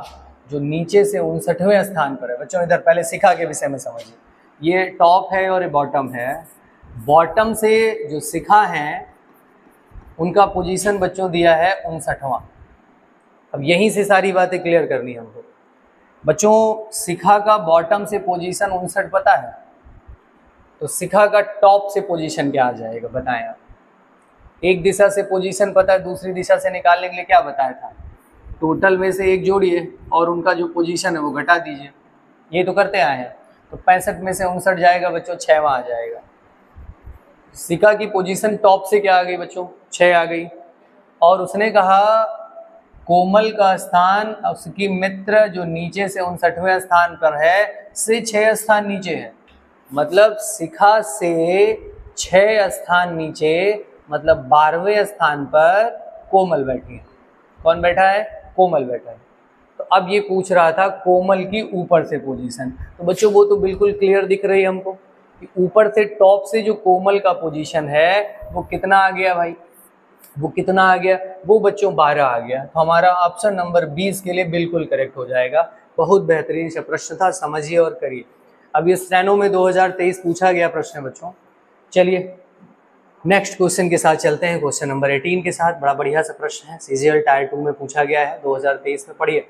जो नीचे से 59वें स्थान पर है। बच्चों इधर पहले शिखा के विषय में समझिए, ये टॉप है और ये बॉटम है। बॉटम से जो शिखा हैं उनका पोजीशन बच्चों दिया है 59वां। अब यहीं से सारी बातें क्लियर करनी है हमको बच्चों। शिखा का बॉटम से पोजीशन 59 पता है, तो शिखा का टॉप से पोजीशन क्या आ जाएगा बताएं आप। एक दिशा से पोजीशन पता है, दूसरी दिशा से निकालने के लिए क्या बताया था, टोटल में से एक जोड़िए और उनका जो पोजीशन है वो घटा दीजिए। ये तो करते आए हैं। तो 65 में से 59 जाएगा बच्चों, 6वां आ जाएगा। शिखा की पोजीशन टॉप से क्या आ गई बच्चों, 6 आ गई। और उसने कहा कोमल का स्थान उसकी मित्र जो नीचे से 59वें स्थान पर है से 6 स्थान नीचे है। मतलब शिखा से 6 स्थान नीचे, मतलब 12वें स्थान पर कोमल बैठी है। कौन बैठा है, कोमल बैठा है। तो अब ये पूछ रहा था कोमल की ऊपर से पोजीशन। तो बच्चों वो तो बिल्कुल क्लियर दिख रही है हमको कि ऊपर से टॉप से जो कोमल का पोजीशन है वो कितना आ गया भाई, वो कितना आ गया, वो बच्चों 12 आ गया। तो हमारा ऑप्शन नंबर 20 के लिए बिल्कुल करेक्ट हो जाएगा। बहुत बेहतरीन सा प्रश्न था, समझिए और करिए। अब ये स्टेनो में 2023 पूछा गया प्रश्न है बच्चों। चलिए नेक्स्ट क्वेश्चन के साथ चलते हैं, क्वेश्चन नंबर 18 के साथ। बड़ा बढ़िया सा प्रश्न है, सीजीएल टायर 2 में पूछा गया है 2023 में। पढ़िए।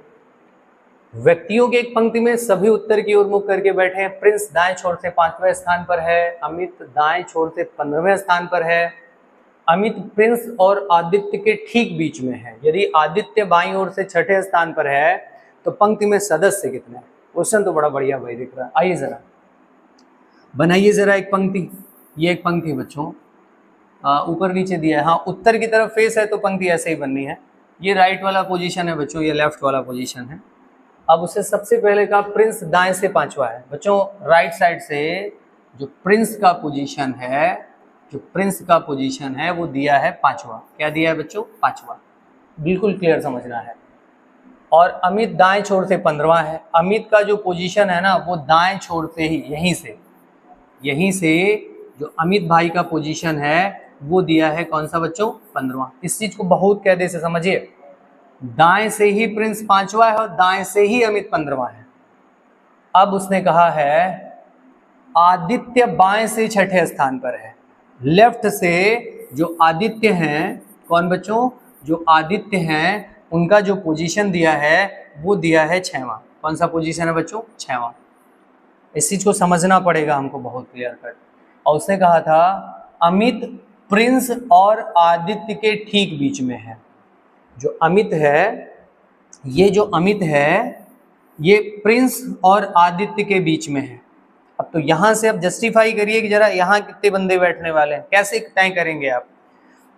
व्यक्तियों के एक पंक्ति में सभी उत्तर की ओर मुख करके बैठे हैं। प्रिंस दाएं छोर से 5वें स्थान पर है, अमित दाएं छोर से 15वें स्थान पर है। अमित प्रिंस और आदित्य के ठीक बीच में है। यदि आदित्य बाईं ओर से 6ठे स्थान पर है तो पंक्ति में सदस्य कितने हैं। क्वेश्चन तो बड़ा बढ़िया भाई दिख रहा है। आइए जरा बनाइए जरा एक पंक्ति। ये एक पंक्ति बच्चों ऊपर नीचे दिया है। हाँ उत्तर की तरफ फेस है तो पंक्ति ऐसे ही बननी है। ये राइट वाला पोजीशन है बच्चों, ये लेफ्ट वाला पोजीशन है। अब उसे सबसे पहले का प्रिंस दाएं से 5वां है बच्चों। राइट साइड से जो प्रिंस का पोजीशन है, जो प्रिंस का पोजीशन है वो दिया है 5वां। क्या दिया है बच्चों, 5वां। बिल्कुल क्लियर समझना है। और अमित दाएं छोर से 15वां है। अमित का जो पोजीशन है ना वो दाएं छोर से ही, यहीं से जो अमित भाई का पोजीशन है वो दिया है कौन सा बच्चों, 15वां। इस चीज को बहुत कायदे से समझिए। दाएं से ही प्रिंस 5वां है और दाएं से ही अमित 15वां है। अब उसने कहा है आदित्य बाएं से 6ठे स्थान पर है। लेफ्ट से जो आदित्य हैं, कौन बच्चों, जो आदित्य हैं उनका जो पोजीशन दिया है वो दिया है 6वां। कौन सा पोजीशन है बच्चों, 6वां। इस चीज को समझना पड़ेगा हमको बहुत क्लियर कट। और उसने कहा था अमित प्रिंस और आदित्य के ठीक बीच में है। जो अमित है ये जो अमित है ये प्रिंस और आदित्य के बीच में है। अब तो यहाँ से अब जस्टिफाई करिए कि जरा यहाँ कितने बंदे बैठने वाले हैं, कैसे तय करेंगे आप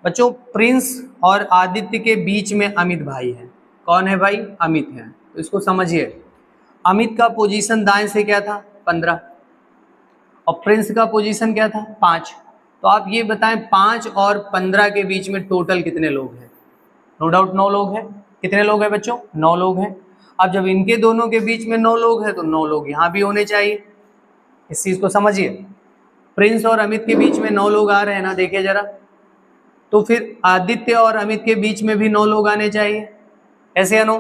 बच्चों। प्रिंस और आदित्य के बीच में अमित भाई है। कौन है भाई? अमित है। तो इसको समझिए, अमित का पोजीशन दाएं से क्या था? 15, और प्रिंस का पोजीशन क्या था? 5। तो आप ये बताएं 5 और 15 के बीच में टोटल कितने लोग हैं? नो डाउट 9 लोग हैं। कितने लोग हैं बच्चों? 9 लोग हैं। अब जब इनके दोनों के बीच में 9 लोग हैं तो 9 लोग यहाँ भी होने चाहिए। इस चीज को समझिए, प्रिंस और अमित के बीच में 9 लोग आ रहे हैं ना, देखिए जरा। तो फिर आदित्य और अमित के बीच में भी 9 लोग आने चाहिए, ऐसे या नो?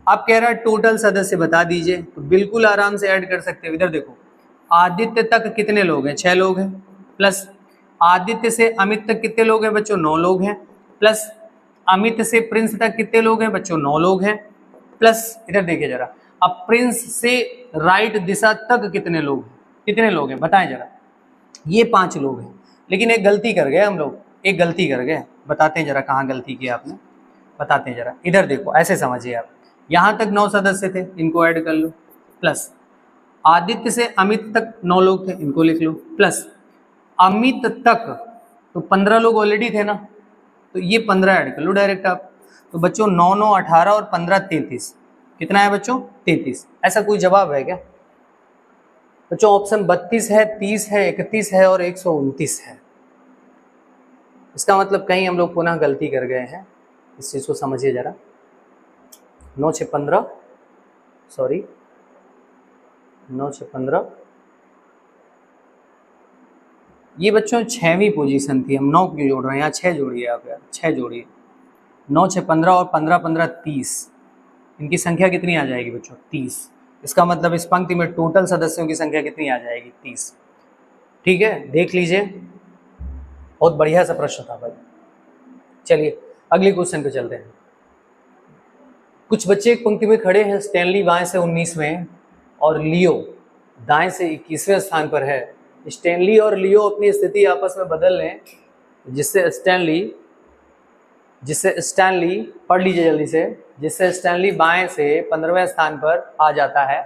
आप कह रहा है टोटल सदस्य बता दीजिए, तो बिल्कुल आराम से ऐड कर सकते हो। इधर देखो, आदित्य तक कितने लोग हैं? 6 लोग हैं, प्लस आदित्य से अमित तक कितने लोग हैं बच्चों? 9 लोग हैं, प्लस अमित से प्रिंस तक कितने लोग हैं बच्चों? 9 लोग हैं, प्लस इधर देखिए जरा, अब प्रिंस से राइट दिशा तक कितने लोग हैं? कितने लोग हैं बताएं जरा। ये 5 लोग हैं, लेकिन एक गलती कर गए हम लोग, एक गलती कर गए। बताते हैं जरा कहाँ गलती की आपने, बताते हैं जरा। इधर देखो, ऐसे समझिए आप, यहाँ तक 9 सदस्य थे, इनको ऐड कर लो, प्लस आदित्य से अमित तक 9 लोग थे, इनको लिख लो, प्लस अमित तक तो 15 लोग ऑलरेडी थे ना, तो ये 15 ऐड कर लो डायरेक्ट आप। तो बच्चों 9 9 18 और 15 33, कितना है बच्चों? 33। ऐसा कोई जवाब है क्या बच्चों? ऑप्शन 32 है, 30 है, 31 है और 129 है। इसका मतलब कहीं हम लोग पुनः गलती कर गए हैं, इस चीज को समझिए जरा। 9 6 15, सॉरी 9 6 15, ये बच्चों 6वीं पोजीशन थी। हम 9 क्यों जोड़ रहे हैं? यहाँ 6 जोड़िए आप यार, 6 जोड़िए। 9 6 15 और 15 15 30, इनकी संख्या कितनी आ जाएगी बच्चों? 30। इसका मतलब इस पंक्ति में टोटल सदस्यों की संख्या कितनी आ जाएगी? 30। ठीक है, देख लीजिए, बहुत बढ़िया सा प्रश्न था भाई। चलिए अगले क्वेश्चन पे चलते हैं। कुछ बच्चे एक पंक्ति में खड़े हैं, स्टैनली बाएं से 19वें और लियो दाएं से 21वें स्थान पर है। स्टैनली और लियो अपनी स्थिति आपस में बदल लें, जिससे स्टैनली पढ़ लीजिए जल्दी से, जिससे स्टैनली बाएं से 15वें स्थान पर आ जाता है।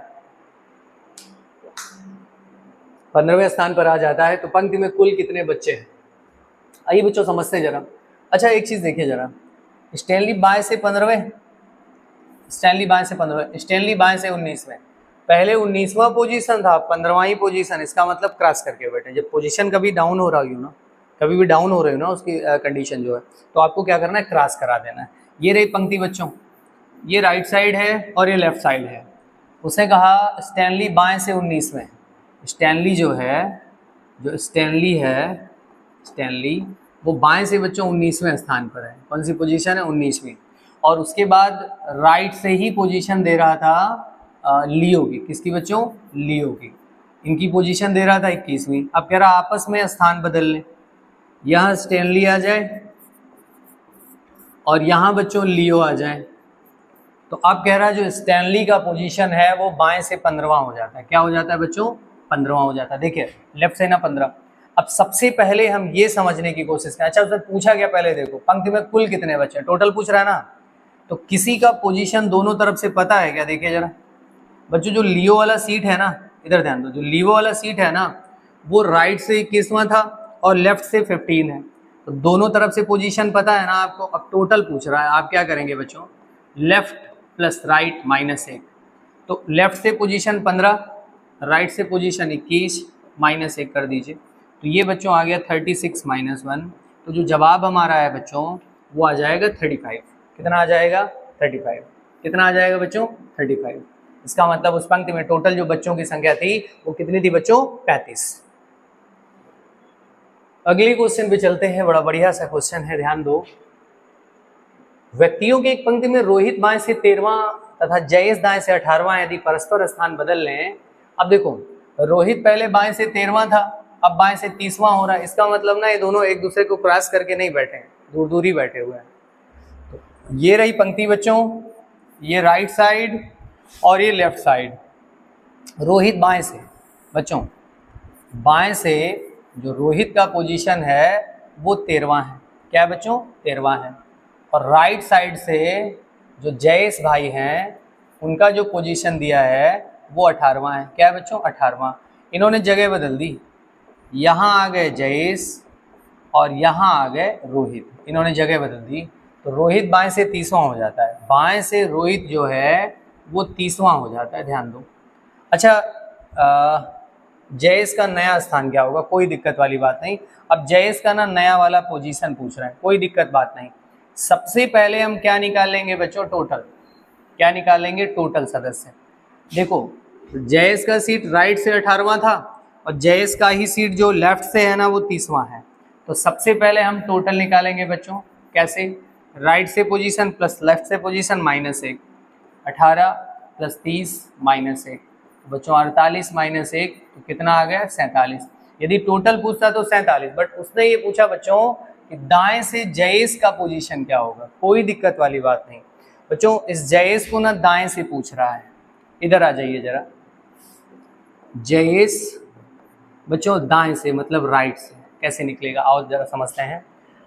15वें स्थान पर आ जाता है तो पंक्ति में कुल कितने बच्चे हैं? आइए बच्चों समझते हैं जरा। अच्छा एक चीज देखिए जरा, स्टैनली बाएं से 15वें, स्टैनली बाएं से 15वें, स्टैनली बाएं से 19वें। पहले 19वां पोजीशन था, 15वां पोजीशन। इसका मतलब क्रॉस करके बैठे। जब पोजीशन कभी डाउन हो रही हो ना, कभी भी डाउन हो रही हो ना उसकी कंडीशन जो है, तो आपको क्या करना है? क्रॉस करा देना है। ये रही पंक्ति बच्चों, ये राइट साइड है और ये लेफ्ट साइड है। उसने कहा स्टैनली बाएं से 19वें। स्टैनली जो है, जो स्टैनली है, स्टैनली वो बाएं से बच्चों 19वें स्थान पर है। कौन सी पोजीशन है? 19वीं। और उसके बाद राइट से ही पोजीशन दे रहा था लियो की। किसकी बच्चों? लियो की। इनकी पोजीशन दे रहा था 21वीं। अब कह रहा आपस में स्थान बदल लें, यहाँ स्टैनली आ जाए और यहाँ बच्चों लियो आ जाए। तो अब कह रहा है जो स्टैनली का पोजीशन है वो बाएं से 15वां हो जाता है। क्या हो जाता है बच्चों? 15वां हो जाता है। देखिए लेफ्ट से ना 15। अब सबसे पहले हम ये समझने की कोशिश करें। अच्छा उसने पूछा क्या? पहले देखो पंक्ति में कुल कितने बच्चे, टोटल पूछ रहा है ना, तो किसी का पोजीशन दोनों तरफ से पता है क्या? देखिए जरा बच्चों, जो लियो वाला सीट है ना, इधर ध्यान दो, जो लियो वाला सीट है ना वो राइट से 21वां था और लेफ्ट से 15 है। तो दोनों तरफ से पोजीशन पता है ना आपको। अब टोटल पूछ रहा है, आप क्या करेंगे बच्चों? Left plus right minus 1। तो लेफ्ट से पोजीशन 15, राइट से पोजीशन 21, माइनस 1 कर दीजिए। तो ये बच्चों आ गया 36 माइनस 1। तो जो जवाब हमारा है बच्चों वो आ जाएगा 35। कितना आ जाएगा? 35। कितना आ जाएगा बच्चों? 35। इसका मतलब उस पंक्ति में टोटल जो बच्चों की संख्या थी वो कितनी थी बच्चों? 35। अगले क्वेश्चन पे चलते हैं। बड़ा बढ़िया सा क्वेश्चन है, ध्यान दो। व्यक्तियों की एक पंक्ति में रोहित बाएं से 13वां तथा जयेश दाएं से 18वां यदि परस्पर स्थान बदल लें। अब देखो रोहित पहले बाएं से 13वां था, अब बाएं से 30वां हो रहा है। इसका मतलब ना ये दोनों एक दूसरे को क्रॉस करके नहीं बैठे हैं, दूर दूर ही बैठे हुए हैं। तो ये रही पंक्ति बच्चों, ये राइट साइड और ये लेफ्ट साइड। रोहित बाएं से बच्चों, बाएं से जो रोहित का पोजीशन है वो 13वां है। क्या है बच्चों? 13वां है। और राइट साइड से जो जयेश भाई हैं उनका जो पोजीशन दिया है वो 18वां है। क्या है बच्चों? 18वां। इन्होंने जगह बदल दी, यहाँ आ गए जयेश और यहाँ आ गए रोहित, इन्होंने जगह बदल दी। तो रोहित बाएं से 30वां हो जाता है, बाएं से रोहित जो है वो 30वां हो जाता है, ध्यान दो। अच्छा, जयेश का नया स्थान क्या होगा? कोई दिक्कत वाली बात नहीं। अब जयेश का ना नया वाला पोजीशन पूछ रहा है, कोई दिक्कत बात नहीं। सबसे पहले हम क्या निकालेंगे बच्चों? टोटल। क्या निकालेंगे? टोटल सदस्य। देखो, जयेश का सीट राइट से 18वां था और जयेश का ही सीट जो लेफ्ट से है ना वो 30वां है। तो सबसे पहले हम टोटल निकालेंगे बच्चों। कैसे? राइट से पोजीशन प्लस लेफ्ट से पोजीशन -1, 18 प्लस 30 -1, बच्चों 48 -1 तो कितना आ गया? 47। यदि टोटल पूछता तो 47, बट उसने ये पूछा बच्चों कि दाएं से जयेश का पोजीशन क्या होगा। कोई दिक्कत वाली बात नहीं बच्चों, इस जयेश को ना दाएं से पूछ रहा है। इधर आ जाइए जरा। जयेश बच्चों दाएं से मतलब राइट से, कैसे निकलेगा आओ जरा समझते हैं।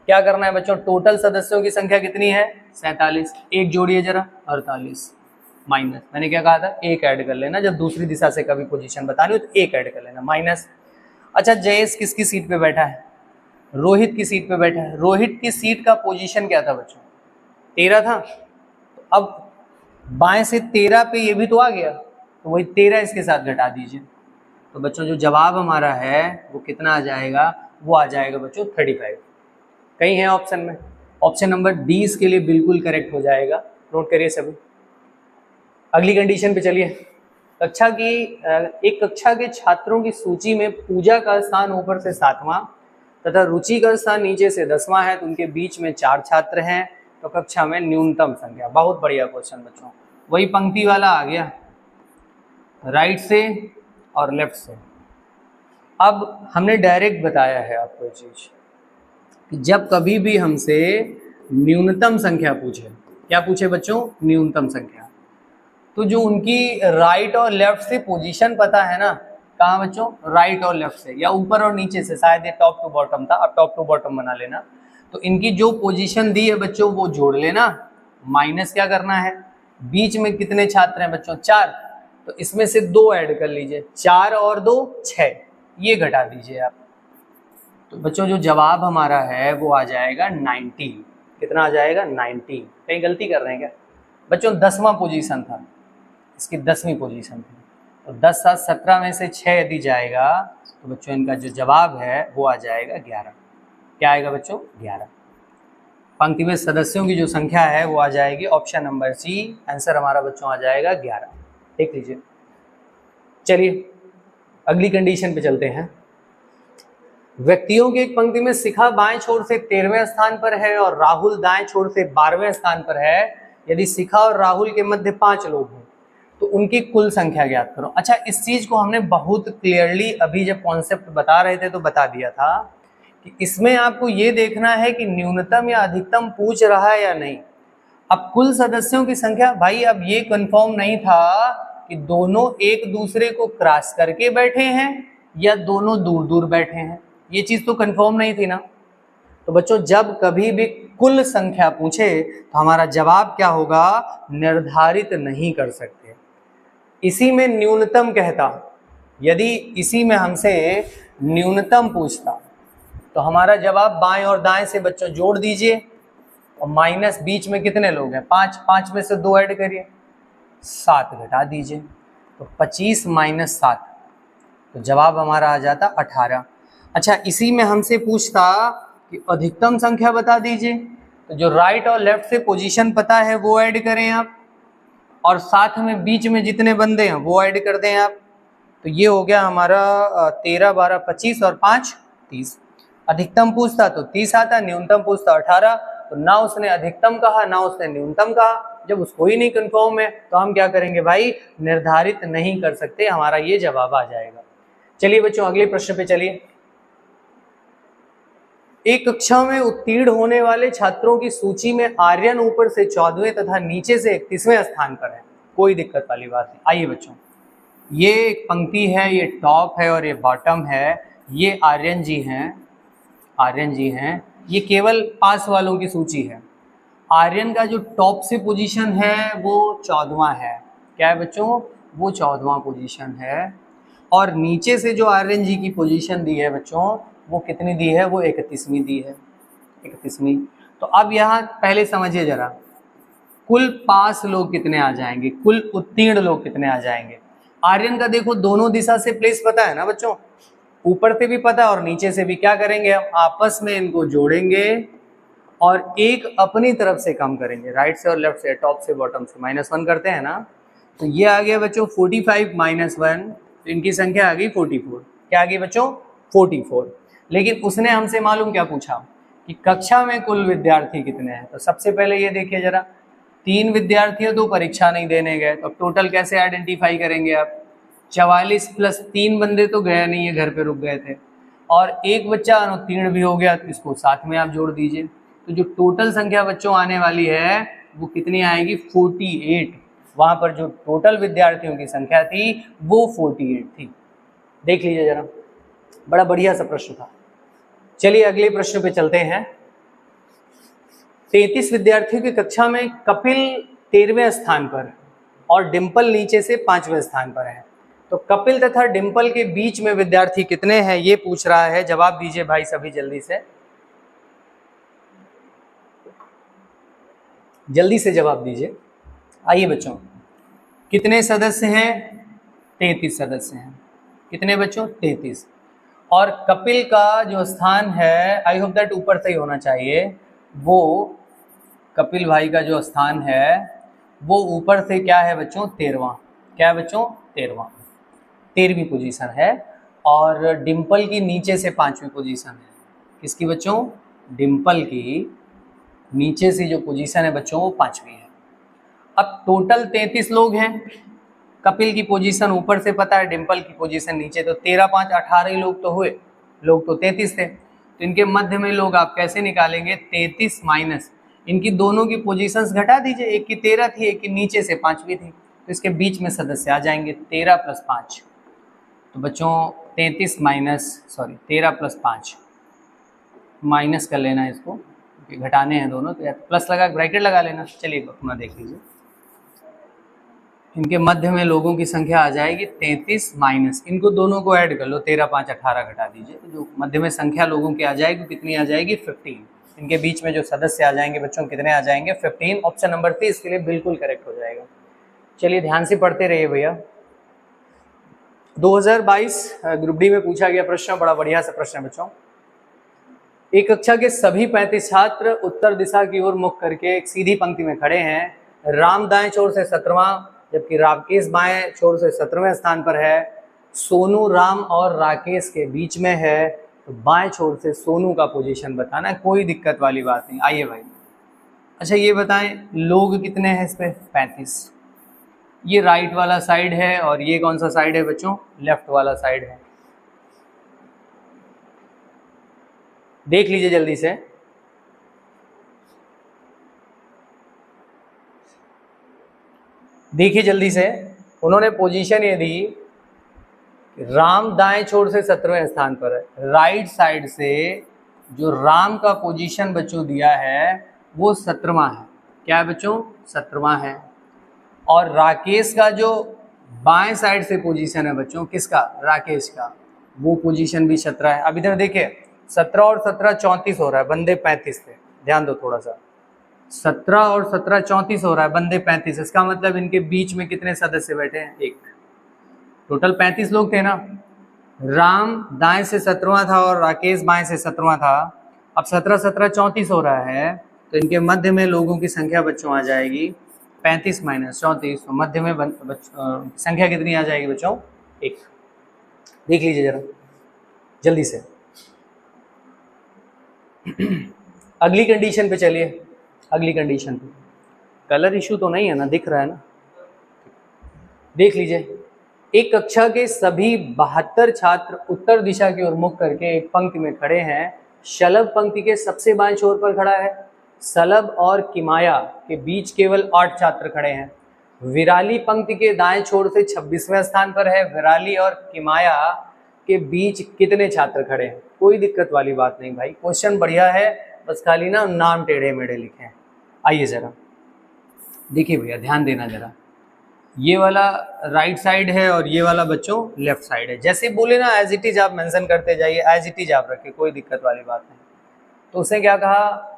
क्या करना है बच्चों? टोटल सदस्यों की संख्या कितनी है? 47। एक जोड़िए जरा, 48 माइनस, मैंने क्या कहा था? एक ऐड कर लेना, जब दूसरी दिशा से कभी पोजीशन बतानी हो तो एक ऐड कर लेना, माइनस। अच्छा, जयेश किसकी सीट पे बैठा है? रोहित की सीट पे बैठा है। रोहित की सीट का पोजीशन क्या था बच्चों? 13 था। तो अब बाएं से 13 पे ये भी तो आ गया, तो वही 13 इसके साथ घटा दीजिए। तो बच्चों जो जवाब हमारा है वो कितना आ जाएगा? वो आ जाएगा बच्चों 35। कहीं है ऑप्शन में? ऑप्शन नंबर डी इसके लिए बिल्कुल करेक्ट हो जाएगा। नोट करिए सभी। अगली कंडीशन पे चलिए। एक कक्षा के छात्रों की सूची में पूजा का स्थान ऊपर से 7वां तथा रुचि का स्थान नीचे से 10वां है, तो उनके बीच में 4 छात्र हैं, तो कक्षा में न्यूनतम संख्या। बहुत बढ़िया क्वेश्चन बच्चों, वही पंक्ति वाला आ गया, राइट से और लेफ्ट से। अब हमने डायरेक्ट बताया है आपको ये चीज कि जब कभी भी हमसे न्यूनतम संख्या पूछे, क्या पूछे बच्चों? न्यूनतम संख्या, तो जो उनकी राइट और लेफ्ट से पोजीशन पता है ना, कहाँ बच्चों? राइट और लेफ्ट से, या ऊपर और नीचे से, शायद ये टॉप टू बॉटम था, अब टॉप टू बॉटम बना लेना। तो इनकी जो पोजीशन दी है बच्चों वो जोड़ लेना, माइनस क्या करना है? बीच में कितने छात्र हैं बच्चों? 4, तो इसमें से 2 ऐड कर लीजिए, 4 और 2 6, ये घटा दीजिए आप। तो बच्चों जो जवाब हमारा है वो आ जाएगा 90। कितना आ जाएगा? 90। कहीं गलती कर रहे हैं क्या बच्चों? 10वां पोजीशन था, इसकी 10वीं पोजीशन थी, तो 10 7 17 में से 6 यदि जाएगा तो बच्चों इनका जो जवाब है वो आ जाएगा 11। क्या आएगा बच्चों? 11। पंक्ति में सदस्यों की जो संख्या है वो आ जाएगी ऑप्शन नंबर सी। आंसर हमारा बच्चों आ जाएगा 11। देख लीजिए। चलिए अगली कंडीशन पे चलते हैं। व्यक्तियों की एक पंक्ति में शिखा बाएं छोर से 13वें स्थान पर है और राहुल दाएं छोर से 12वें स्थान पर है। यदि शिखा और राहुल के मध्य 5 लोग हैं तो उनकी कुल संख्या ज्ञात करो। अच्छा, इस चीज को हमने बहुत क्लियरली अभी जब कॉन्सेप्ट बता रहे थे तो बता दिया था कि इसमें आपको ये देखना है कि न्यूनतम या अधिकतम पूछ रहा है या नहीं। अब कुल सदस्यों की संख्या, भाई अब ये कंफर्म नहीं था कि दोनों एक दूसरे को क्रॉस करके बैठे हैं या दोनों दूर दूर बैठे हैं, ये चीज तो कंफर्म नहीं थी ना। तो बच्चों जब कभी भी कुल संख्या पूछे तो हमारा जवाब क्या होगा? निर्धारित नहीं कर सकते, इसी में न्यूनतम कहता। यदि इसी में हमसे न्यूनतम पूछता तो हमारा जवाब बाएं और दाएं से बच्चों जोड़ दीजिए और माइनस बीच में कितने लोग हैं? 5, 5 में से 2 ऐड करिए, 7 घटा दीजिए, तो 25 - 7, तो जवाब हमारा आ जाता 18। अच्छा, इसी में हमसे पूछता कि अधिकतम संख्या बता दीजिए, तो जो राइट और लेफ्ट से पोजीशन पता है वो ऐड करें आप, और साथ में बीच में जितने बंदे हैं वो ऐड कर दें आप। तो ये हो गया हमारा 13 12 25 और 5 30। अधिकतम पूछता तो 30 आता, न्यूनतम पूछता 18, तो ना उसने अधिकतम कहा ना उसने न्यूनतम कहा। जब उसको ही नहीं कंफर्म है तो हम क्या करेंगे भाई? निर्धारित नहीं कर सकते, हमारा ये जवाब आ जाएगा। चलिए बच्चों अगले प्रश्न पे चलिए। एक कक्षा में उत्तीर्ण होने वाले छात्रों की सूची में आर्यन ऊपर से 14वें तथा नीचे से 31वें स्थान पर है। कोई दिक्कत वाली बात नहीं। आइए बच्चों, ये एक पंक्ति है, ये टॉप है और ये बॉटम है। ये आर्यन जी हैं, आर्यन जी हैं। ये केवल पास वालों की सूची है। आर्यन का जो टॉप से पोजीशन है वो 14वां है। क्या है बच्चों? वो 14वां पोजीशन है। और नीचे से जो आर्यन जी की पोजीशन दी है बच्चों, वो कितनी दी है? वो 31वीं दी है, 31वीं। तो अब यहाँ पहले समझिए जरा, कुल पास लोग कितने आ जाएंगे, कुल उत्तीर्ण लोग कितने आ जाएंगे। आर्यन का देखो दोनों दिशा से प्लेस पता है ना बच्चों, ऊपर से भी पता है और नीचे से भी। क्या करेंगे हम? आपस में इनको जोड़ेंगे और एक अपनी तरफ से कम करेंगे, राइट से और लेफ्ट से, टॉप से बॉटम से। -1 करते हैं ना, तो ये आ गया बच्चों 45 - 1, तो इनकी संख्या आ गई 44। क्या आ गई बच्चों? 44। लेकिन उसने हमसे मालूम क्या पूछा कि कक्षा में कुल विद्यार्थी कितने हैं। तो सबसे पहले ये देखिए जरा, 3 विद्यार्थी तो परीक्षा नहीं देने गए, तो अब टोटल कैसे आइडेंटिफाई करेंगे आप? 44 + 3 बंदे तो गए नहीं है, घर पे रुक गए थे, और एक बच्चा अनुत्तीर्ण भी हो गया, तो इसको साथ में आप जोड़ दीजिए। तो जो टोटल संख्या बच्चों आने वाली है वो कितनी आएगी? 48। वहां पर जो टोटल विद्यार्थियों की संख्या थी वो 48 थी। देख लीजिए जरा, बड़ा बढ़िया सा प्रश्न था। चलिए अगले प्रश्न पे चलते हैं। 33 विद्यार्थियों की कक्षा में कपिल 13वें स्थान पर और डिंपल नीचे से 5वें स्थान पर है। तो कपिल तथा डिंपल के बीच में विद्यार्थी कितने हैं ये पूछ रहा है। जवाब दीजिए भाई सभी, जल्दी से जवाब दीजिए। आइए बच्चों, कितने सदस्य हैं? 33 सदस्य हैं। कितने बच्चों? 33। और कपिल का जो स्थान है, आई होप दैट ऊपर से ही होना चाहिए, वो कपिल भाई का जो स्थान है वो ऊपर से क्या है बच्चों? 13वां। क्या है बच्चों? 13वीं पोजीशन है। और डिंपल की नीचे से 5वीं पोजीशन है। किसकी बच्चों? डिंपल की नीचे से जो पोजीशन है बच्चों वो 5वीं है। अब टोटल 33 लोग हैं, कपिल की पोजीशन ऊपर से पता है, डिंपल की पोजीशन नीचे, तो 13 5 18 ही लोग तो हुए, लोग तो 33 थे। तो इनके मध्य में लोग आप कैसे निकालेंगे? 33 माइनस इनकी दोनों की पोजीशंस घटा दीजिए, एक की 13 थी, एक की नीचे से 5वीं थी, तो इसके बीच में सदस्य आ जाएंगे 13 + 5। तो बच्चों 13 + 5 माइनस कर लेना इसको, घटाने हैं दोनों, तो प्लस लगा ब्रैकेट लगा लेना। चलिए अपना देख लीजिए, इनके मध्य में लोगों की संख्या आ जाएगी 33 माइनस, इनको दोनों को ऐड कर लो, 13 5 18 घटा दीजिए, तो जो मध्य में संख्या लोगों की आ जाएगी कितनी आ जाएगी? 15। इनके बीच में जो सदस्य आ जाएंगे बच्चों कितने आ जाएंगे? 15। ऑप्शन नंबर 3 इसके लिए बिल्कुल करेक्ट हो जाएगा। चलिए ध्यान से पढ़ते रहिए भैया। 2022 ग्रुप डी में पूछा गया प्रश्न, बड़ा बढ़िया सा प्रश्न है बच्चों। एक कक्षा के सभी 35 छात्र उत्तर दिशा की ओर मुख करके एक सीधी पंक्ति में खड़े हैं। राम दाएं छोर से 17वां, जबकि राकेश बाएं छोर से 17वें स्थान पर है। सोनू राम और राकेश के बीच में है, तो बाएं छोर से सोनू का पोजीशन बताना है, कोई दिक्कत वाली बात नहीं। आइए भाई, अच्छा ये बताएं लोग कितने हैं इस पे? 35। ये राइट वाला साइड है और ये कौन सा साइड है बच्चों? लेफ्ट वाला साइड है। देख लीजिए जल्दी से, देखिए जल्दी से, उन्होंने पोजीशन ये दी, राम दाएं छोर से 17वें स्थान पर है। राइट साइड से जो राम का पोजीशन बच्चों दिया है वो 17वां है। क्या है बच्चों? 17वां है। और राकेश का जो बाएं साइड से पोजीशन है बच्चों, किसका? राकेश का, वो पोजीशन भी 17 है। अब इधर देखिए, 17 और 17 34 हो रहा है, बंदे 35 थे, ध्यान दो थोड़ा सा। 17 और 17 34 हो रहा है, बंदे 35, इसका मतलब इनके बीच में कितने सदस्य बैठे हैं? एक। टोटल 35 लोग थे ना। राम दाएं से 17वां था और राकेश बाएं से 17वां था। अब 17 17 34 हो रहा है, तो इनके मध्य में लोगों की संख्या बच्चों आ जाएगी 35 - 34, तो मध्य में संख्या कितनी आ जाएगी बच्चों? 1। देख लीजिए जरा जल्दी से। अगली कंडीशन पे चलिए, अगली कंडीशन पे। कलर इशू तो नहीं है ना, दिख रहा है ना? देख लीजिए, एक कक्षा के सभी 72 छात्र उत्तर दिशा की ओर मुख करके एक पंक्ति में खड़े हैं। शलभ पंक्ति के सबसे बाएं छोर पर खड़ा है। सलभ और किमाया के बीच केवल 8 छात्र खड़े हैं। विराली पंक्ति के दाएं छोर से 26वें स्थान पर है। विराली और किमाया के बीच कितने छात्र खड़े हैं? कोई दिक्कत वाली बात नहीं भाई, क्वेश्चन बढ़िया है, बस खाली ना नाम टेढ़े मेढ़े लिखे हैं। आइए ज़रा देखिए भैया, ध्यान देना ज़रा, ये वाला राइट साइड है और ये वाला बच्चों लेफ्ट साइड है। जैसे बोले ना एज इट इज आप मेंशन करते जाइए, एज इट इज आप रखिए, कोई दिक्कत वाली बात नहीं। तो उसने क्या कहा,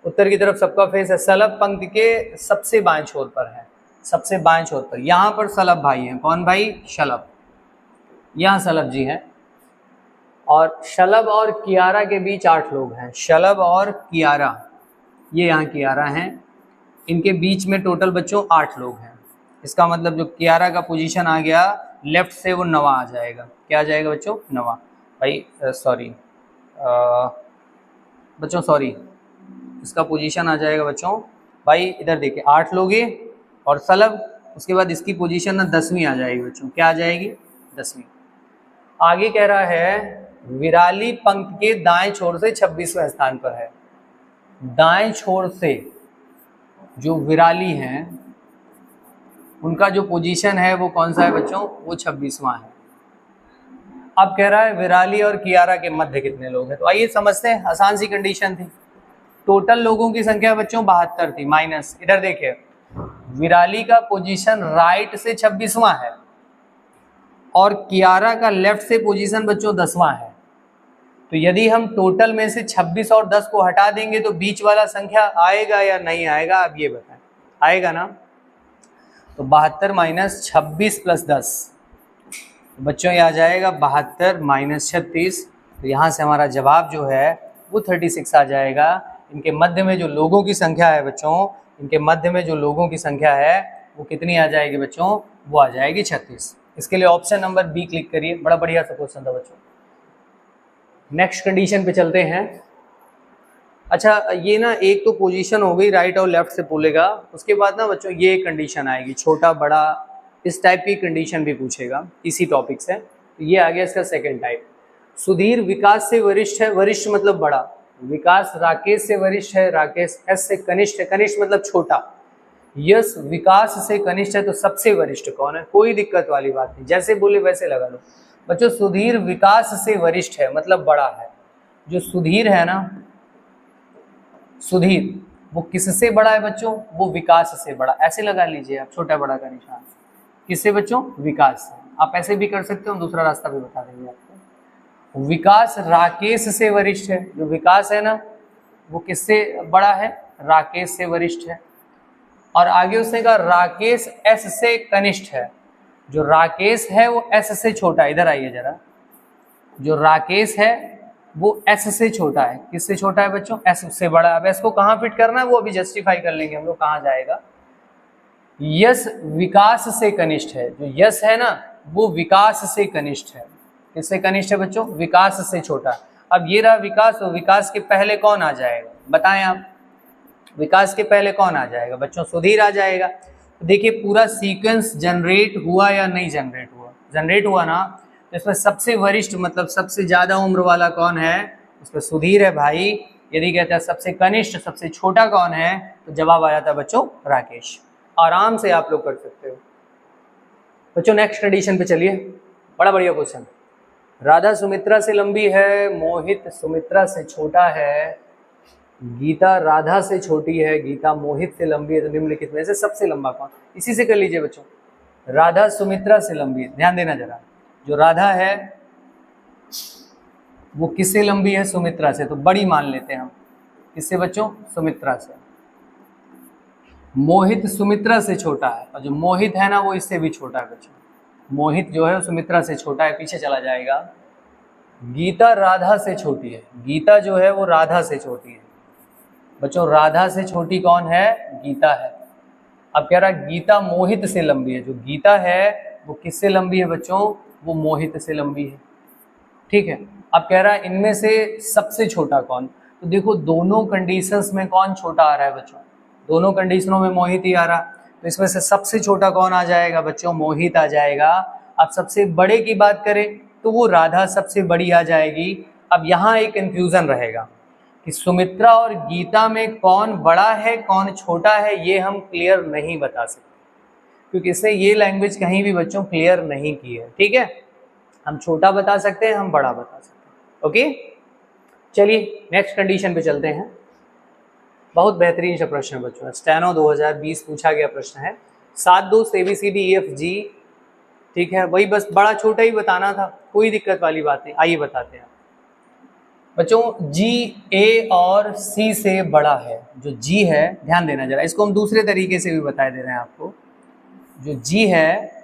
उत्तर की तरफ सबका फेस है, सलभ पंक्ति के सबसे बाएं छोर पर है, सबसे बाएं छोर पर। यहाँ पर सलभ भाई हैं, कौन भाई, शलभ, यहाँ सलभ जी हैं। और शलभ और कियारा के बीच 8 लोग हैं, शलभ और कियारा, ये यहाँ कियारा हैं, इनके बीच में टोटल बच्चों 8 लोग हैं। इसका मतलब जो कियारा का पोजीशन आ गया लेफ्ट से, वो 9 आ जाएगा। क्या आ जाएगा बच्चों, 9 भाई, सॉरी बच्चों, सॉरी, इसका पोजीशन आ जाएगा बच्चों भाई, इधर देखिए 8 लोग ये और सलभ, उसके बाद इसकी पोजीशन ना 10वीं आ जाएगी बच्चों। क्या आ जाएगी, 10वीं। आगे कह रहा है विराली पंक्ति के दाएं छोर से 26वें स्थान पर है। दाएं छोर से जो विराली हैं उनका जो पोजीशन है वो कौन सा है बच्चों, वो 26वां है। अब कह रहा है विराली और कियारा के मध्य कितने लोग हैं। तो आइए समझते हैं, आसान सी कंडीशन थी। टोटल लोगों की संख्या बच्चों 72 थी, माइनस इधर देखिए विराली का पोजीशन राइट से 26वां है और कियारा का लेफ्ट से पोजीशन बच्चों 10वां है। तो यदि हम टोटल में से 26 और 10 को हटा देंगे तो बीच वाला संख्या आएगा या नहीं आएगा, आप ये बताएं, आएगा ना। तो 72 माइनस 26 प्लस 10, तो बच्चों ये आ जाएगा 72 माइनस 36। तो यहाँ से हमारा जवाब जो है वो 36 आ जाएगा। इनके मध्य में जो लोगों की संख्या है बच्चों, इनके मध्य में जो लोगों की संख्या है वो कितनी आ जाएगी बच्चों, वो आ जाएगी 36। इसके लिए ऑप्शन नंबर बी क्लिक करिए, बड़ा बढ़िया सा क्वेश्चन था बच्चों। नेक्स्ट कंडीशन पे चलते हैं। अच्छा, ये ना एक तो पोजीशन हो गई राइट और लेफ्ट से बोलेगा, उसके बाद ना बच्चों ये कंडीशन आएगी, छोटा बड़ा इस टाइप की कंडीशन भी पूछेगा इसी टॉपिक से। तो ये आ गया इसका सेकंड टाइप। सुधीर विकास से वरिष्ठ है, वरिष्ठ मतलब बड़ा, विकास राकेश से वरिष्ठ है, राकेश एस से कनिष्ठ है, कनिष्ठ मतलब छोटा, यश विकास से कनिष्ठ है, तो सबसे वरिष्ठ कौन है। कोई दिक्कत वाली बात नहीं, जैसे बोले वैसे लगा लो बच्चों। सुधीर विकास से वरिष्ठ है मतलब बड़ा है। जो सुधीर है ना, सुधीर वो किससे बड़ा है बच्चों, वो विकास से बड़ा, ऐसे लगा लीजिए आप, छोटा बड़ा का निशान। किससे बच्चों, विकास से। आप ऐसे भी कर सकते हो, दूसरा रास्ता भी बता देंगे आपको। विकास राकेश से वरिष्ठ है, जो विकास है ना वो किससे बड़ा है, राकेश से वरिष्ठ है। और आगे उसने कहा राकेश एस से कनिष्ठ है, जो राकेश है वो एस से छोटा है। इधर आइए जरा, जो राकेश है वो एस से छोटा है। किससे छोटा है बच्चों, एस से बड़ा। अब एस को कहाँ फिट करना है वो अभी जस्टिफाई कर लेंगे हम लोग, कहाँ जाएगा। यश विकास से कनिष्ठ है, जो यश है ना वो विकास से कनिष्ठ है। किससे कनिष्ठ है बच्चों, विकास से छोटा। अब ये रहा विकास, तो विकास के पहले कौन आ जाएगा बताएं आप, विकास के पहले कौन आ जाएगा बच्चों, सुधीर आ जाएगा। तो देखिए पूरा सीक्वेंस जनरेट हुआ या नहीं जनरेट हुआ, जनरेट हुआ ना। तो इसमें सबसे वरिष्ठ मतलब सबसे ज्यादा उम्र वाला कौन है, उसमें सुधीर है भाई। यदि कहता है सबसे कनिष्ठ सबसे छोटा कौन है, तो जवाब आ जाता है बच्चों राकेश। आराम से आप लोग कर सकते हो बच्चों। नेक्स्ट कंडीशन पे चलिए, बड़ा बढ़िया क्वेश्चन। राधा सुमित्रा से लंबी है, मोहित सुमित्रा से छोटा है, गीता राधा से छोटी है, गीता मोहित से लंबी है, तो निम्नलिखित में से सबसे लंबा कौन। इसी से कर लीजिए बच्चों, राधा सुमित्रा से लंबी है। ध्यान देना जरा, जो राधा है वो किससे लंबी है, सुमित्रा से, तो बड़ी मान लेते हैं हम। किससे बच्चों, सुमित्रा से। मोहित सुमित्रा से छोटा है, और जो मोहित है ना वो इससे भी छोटा है बच्चों। मोहित जो है सुमित्रा से छोटा है, पीछे चला जाएगा। गीता राधा से छोटी है, गीता जो है वो राधा से छोटी है बच्चों। राधा से छोटी कौन है, गीता है। अब कह रहा है गीता मोहित से लंबी है, जो गीता है वो किससे लंबी है बच्चों, वो मोहित से लंबी है। ठीक है, अब कह रहा है इनमें से सबसे छोटा कौन। तो देखो दोनों कंडीशंस में कौन छोटा आ रहा है बच्चों, दोनों कंडीशनों में मोहित ही आ रहा। तो इसमें से सबसे छोटा कौन आ जाएगा बच्चों, मोहित आ जाएगा। अब सबसे बड़े की बात करें तो वो राधा सबसे बड़ी आ जाएगी। अब यहाँ एक कंफ्यूजन रहेगा कि सुमित्रा और गीता में कौन बड़ा है कौन छोटा है, ये हम क्लियर नहीं बता सकते, क्योंकि इससे ये लैंग्वेज कहीं भी बच्चों क्लियर नहीं की है। ठीक है, हम छोटा बता सकते हैं, हम बड़ा बता सकते हैं। ओके, चलिए नेक्स्ट कंडीशन पे चलते हैं। बहुत बेहतरीन सा प्रश्न है बच्चों, स्टेनो 2020 पूछा गया प्रश्न है। 7 दोस्त ABCDEFG, ठीक है, वही बस बड़ा छोटा ही बताना था, कोई दिक्कत वाली बात नहीं। आइए बताते हैं बच्चों, G A और C से बड़ा है। जो G है, ध्यान देना जरा, इसको हम दूसरे तरीके से भी बता दे रहे हैं आपको। जो G है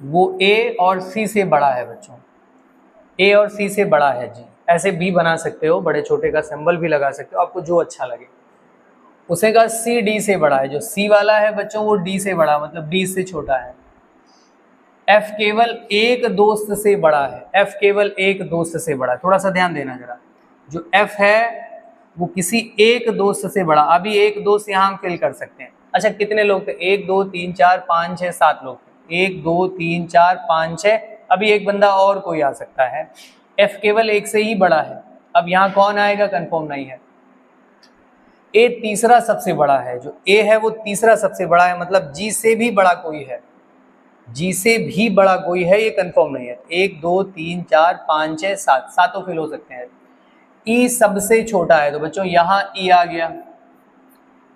वो A और C से बड़ा है बच्चों, A और C से बड़ा है G। ऐसे B बना सकते हो, बड़े छोटे का सिंबल भी लगा सकते हो, आपको जो अच्छा लगे। उसे का C D से बड़ा है। जो C वाला है बच्चों वो D से बड़ा, मतलब D से छोटा है। F केवल एक दोस्त से बड़ा है, F केवल एक दोस्त से बड़ा है। थोड़ा सा ध्यान देना जरा, जो F है वो किसी एक दोस्त से बड़ा। अभी एक दोस्त यहाँ हम फिल कर सकते हैं। अच्छा, कितने लोग थे? 1 2 3 4 5 6 7 लोग थे। 1 2 3 4 5 6, अभी एक बंदा और कोई आ सकता है। F केवल एक से ही बड़ा है। अब यहाँ कौन आएगा कंफर्म नहीं है। A तीसरा सबसे बड़ा है। जो A है वो तीसरा सबसे बड़ा है, मतलब G से भी बड़ा कोई है। G से भी बड़ा कोई है, ये कंफर्म नहीं है। 1 2 3 4 5 6 7, सातों फिल हो सकते हैं। E सबसे छोटा है, तो बच्चों यहाँ E आ गया।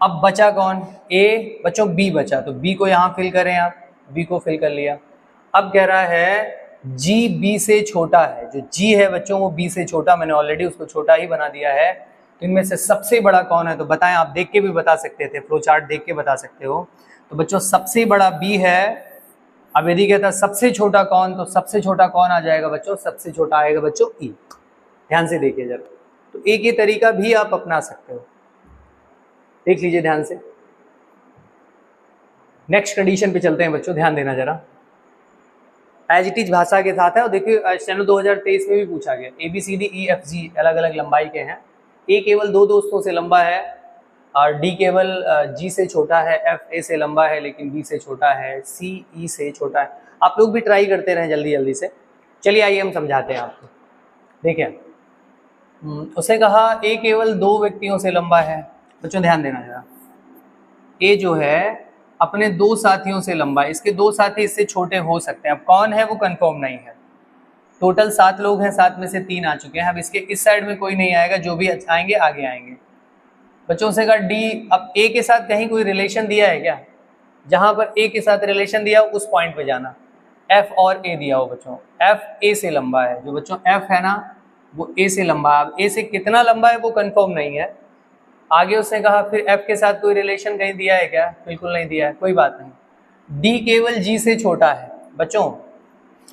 अब बचा कौन? A, बच्चों B बचा, तो B को यहाँ फिल करें आप, B को फिल कर लिया। अब कह रहा है G B से छोटा है। जो G है बच्चों वो B से छोटा, मैंने ऑलरेडी उसको छोटा ही बना दिया है। तो इनमें से सबसे बड़ा कौन है? तो बताएं, आप देख के भी बता सकते थे, फ्लो चार्ट देख के बता सकते हो। तो बच्चों सबसे बड़ा B है। अब यदि कहता सबसे छोटा कौन, तो सबसे छोटा कौन आ जाएगा बच्चों? सबसे छोटा आएगा बच्चों E। ध्यान से देखिए जरा, तो एक ही तरीका भी आप अपना सकते हो, देख लीजिए ध्यान से। नेक्स्ट कंडीशन पे चलते हैं बच्चों, ध्यान देना जरा। एज इट इज भाषा के साथ है, और देखिए स्टेनो 2023 में भी पूछा गया। ABCDEFG अलग अलग लंबाई के हैं। A केवल 2 दोस्तों से लंबा है, और D केवल G से छोटा है, F A से लंबा है लेकिन B से छोटा है, C E से छोटा है। आप लोग भी ट्राई करते रहें जल्दी जल्दी से। चलिए आइए हम समझाते हैं आपको। देखिए उसे कहा A केवल 2 व्यक्तियों से लंबा है। बच्चों ध्यान देना जरा, A जो है अपने 2 साथियों से लंबा है। इसके 2 साथी इससे छोटे हो सकते हैं, अब कौन है वो कंफर्म नहीं है। टोटल 7 लोग हैं, 7 में से 3 आ चुके हैं। अब इसके इस साइड में कोई नहीं आएगा, जो भी आएंगे आगे आएंगे। बच्चों से कहा D, अब A के साथ कहीं कोई रिलेशन दिया है क्या? जहां पर A के साथ रिलेशन दिया उस पॉइंट पे जाना। F और A दिया हो बच्चों, F A से लंबा है। जो बच्चों F है ना वो A से लंबा है। अब A से कितना लंबा है वो कंफर्म नहीं है। आगे उसने कहा फिर F के साथ कोई रिलेशन कहीं दिया है क्या? बिल्कुल नहीं दिया है, कोई बात नहीं। D केवल G से छोटा है। बच्चों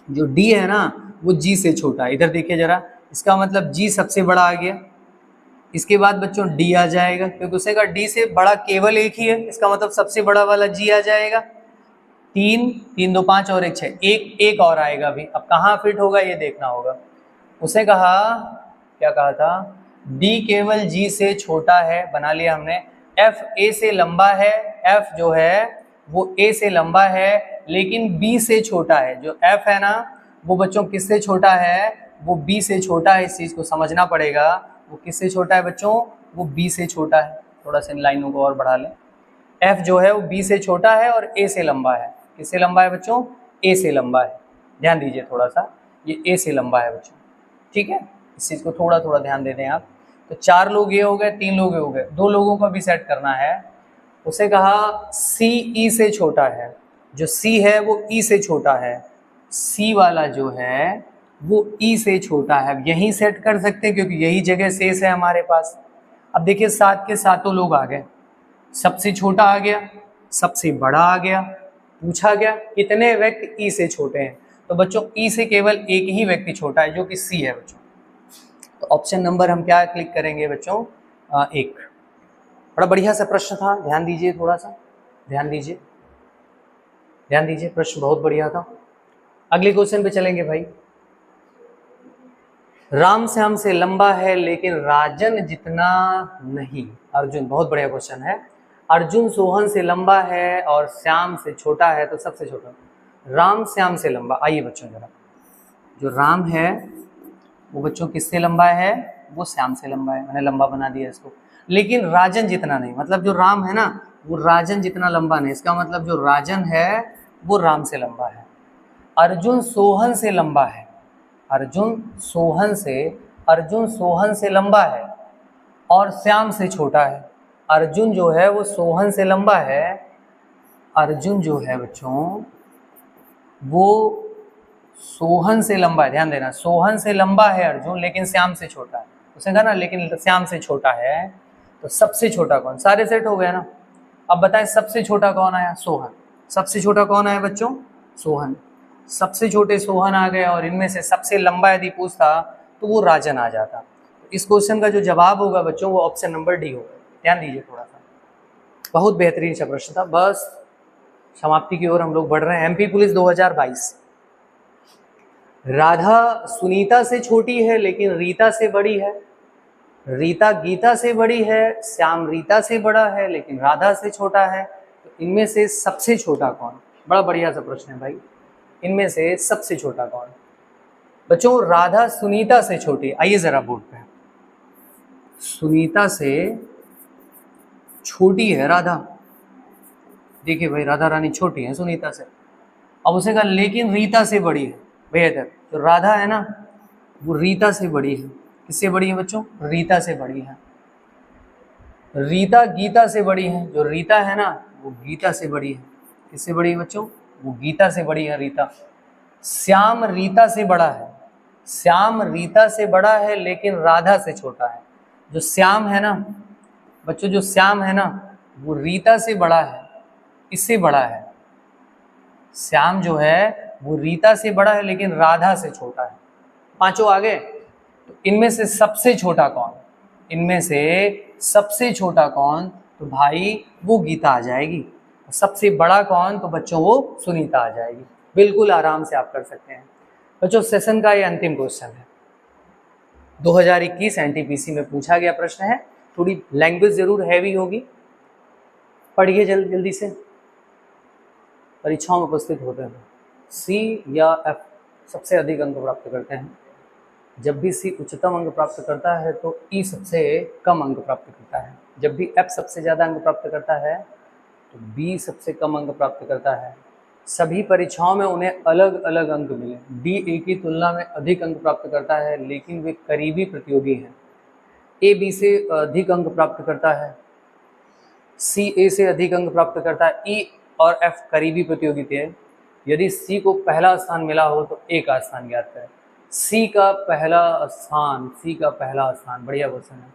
जो D है ना वो G से छोटा है। इधर देखिए जरा, इसका मतलब G सबसे बड़ा आ गया। इसके बाद बच्चों D आ जाएगा, क्योंकि उसे कहा D से बड़ा केवल एक ही है, इसका मतलब सबसे बड़ा वाला G आ जाएगा। 3 3 2 5 और 1 6, एक और आएगा अभी। अब कहाँ फिट होगा ये देखना होगा। उसे कहा, क्या कहा था? D केवल G से छोटा है, बना लिया हमने। F A से लंबा है, F जो है वो A से लंबा है लेकिन B से छोटा है। जो F है ना वो बच्चों किससे छोटा है? वो B से छोटा है। इस चीज़ को समझना पड़ेगा, वो किससे छोटा है बच्चों? वो B से छोटा है। थोड़ा सा इन लाइनों को और बढ़ा लें। F जो है वो B से छोटा है और A से लंबा है। किससे लंबा है बच्चों? A से लंबा है। ध्यान दीजिए थोड़ा सा, ये A से लंबा है बच्चों, ठीक है। इस चीज़ को थोड़ा थोड़ा ध्यान दे दें आप। तो 4 लोग ये हो गए, 3 लोग ये हो गए, 2 लोगों का भी सेट करना है। उसे कहा C E से छोटा है। जो C है वो E से छोटा है। C वाला जो है वो E से छोटा है। अब यहीं सेट कर सकते हैं क्योंकि यही जगह शेष है हमारे पास। अब देखिए 7 के 7 लोग आ गए, सबसे छोटा आ गया, सबसे बड़ा आ गया। पूछा गया कितने व्यक्ति E से छोटे हैं, तो बच्चों E से केवल एक ही व्यक्ति छोटा है जो कि C है बच्चों। तो ऑप्शन नंबर हम क्या क्लिक करेंगे बच्चों? 1। बड़ा बढ़िया सा प्रश्न था, ध्यान दीजिए थोड़ा सा, ध्यान दीजिए, ध्यान दीजिए, प्रश्न बहुत बढ़िया था। अगले क्वेश्चन पे चलेंगे भाई। राम श्याम से लंबा है लेकिन राजन जितना नहीं। अर्जुन, बहुत बढ़िया क्वेश्चन है। अर्जुन सोहन से लंबा है और श्याम से छोटा है, तो सबसे छोटा। राम श्याम से लंबा, आइए बच्चों जरा, जो राम है वो बच्चों किससे लंबा है? वो श्याम से लंबा है, मैंने लंबा बना दिया इसको। लेकिन राजन जितना नहीं, मतलब जो राम है ना वो राजन जितना लंबा नहीं। इसका मतलब जो राजन है वो राम से लंबा है। अर्जुन सोहन से लंबा है। अर्जुन सोहन से लंबा है। और श्याम से छोटा है। अर्जुन जो है वो सोहन से लंबा है। अर्जुन जो है बच्चों वो सोहन से लंबा है, ध्यान देना, सोहन से लंबा है अर्जुन, लेकिन श्याम से छोटा है। उसने कहा ना लेकिन श्याम से छोटा है, तो सबसे छोटा कौन? सारे सेट हो गए ना। अब बताएं सबसे छोटा कौन आया? सोहन। सबसे छोटा कौन आया बच्चों? सोहन। सबसे छोटे सोहन आ गए, और इनमें से सबसे लंबा यदि पूछता तो वो राजन आ जाता। इस क्वेश्चन का जो जवाब होगा बच्चों वो ऑप्शन नंबर डी होगा। ध्यान दीजिए थोड़ा सा, बहुत बेहतरीन सा प्रश्न था। बस समाप्ति की ओर हम लोग बढ़ रहे हैं। MP police 2022। राधा सुनीता से छोटी है लेकिन रीता से बड़ी है। रीता गीता से बड़ी है, श्याम रीता से बड़ा है लेकिन राधा से छोटा है। तो इनमें से सबसे छोटा कौन? बड़ा बढ़िया सा प्रश्न है भाई। इनमें से सबसे छोटा कौन? बच्चों राधा सुनीता से छोटी। आइए जरा बोर्ड पे, सुनीता से छोटी है राधा। देखिए भाई राधा रानी छोटी है सुनीता से। अब उसे कहा लेकिन रीता से बड़ी है। भैया इधर तो राधा है ना वो रीता से बड़ी है। किससे बड़ी है बच्चों? रीता से बड़ी है। रीता गीता से बड़ी है। जो रीता है ना वो गीता से बड़ी है। किससे बड़ी है बच्चों? वो गीता से बड़ी है रीता। श्याम रीता से बड़ा है। श्याम रीता से बड़ा है लेकिन राधा से छोटा है। जो श्याम है ना बच्चों, जो श्याम है ना वो रीता से बड़ा है, इससे बड़ा है। श्याम जो है वो रीता से बड़ा है लेकिन राधा से छोटा है। पांचों आ गए। तो इनमें से सबसे छोटा कौन? इनमें से सबसे छोटा कौन? तो भाई वो गीता आ जाएगी। सबसे बड़ा कौन? तो बच्चों वो सुनीता आ जाएगी। बिल्कुल आराम से आप कर सकते हैं बच्चों। सेशन का ये अंतिम क्वेश्चन है। 2021 एनटीपीसी में पूछा गया प्रश्न है। थोड़ी लैंग्वेज जरूर हैवी होगी, पढ़िए जल्दी से। परीक्षाओं में उपस्थित होते हैं सी या एफ सबसे अधिक अंक प्राप्त करते हैं। जब भी सी उच्चतम अंक प्राप्त करता है तो ई सबसे कम अंक प्राप्त करता है। जब भी एफ सबसे ज़्यादा अंक प्राप्त करता है तो बी सबसे कम अंक प्राप्त करता है। सभी परीक्षाओं में उन्हें अलग अलग अंक मिले। डी ए की तुलना में अधिक अंक प्राप्त करता है लेकिन वे करीबी प्रतियोगी हैं। ए बी से अधिक अंक प्राप्त करता है, सी ए से अधिक अंक प्राप्त करता है। ई और एफ करीबी प्रतियोगी थे। यदि सी को पहला स्थान मिला हो तो ए का स्थान ज्ञात करें। सी का पहला स्थान, सी का पहला स्थान, बढ़िया क्वेश्चन है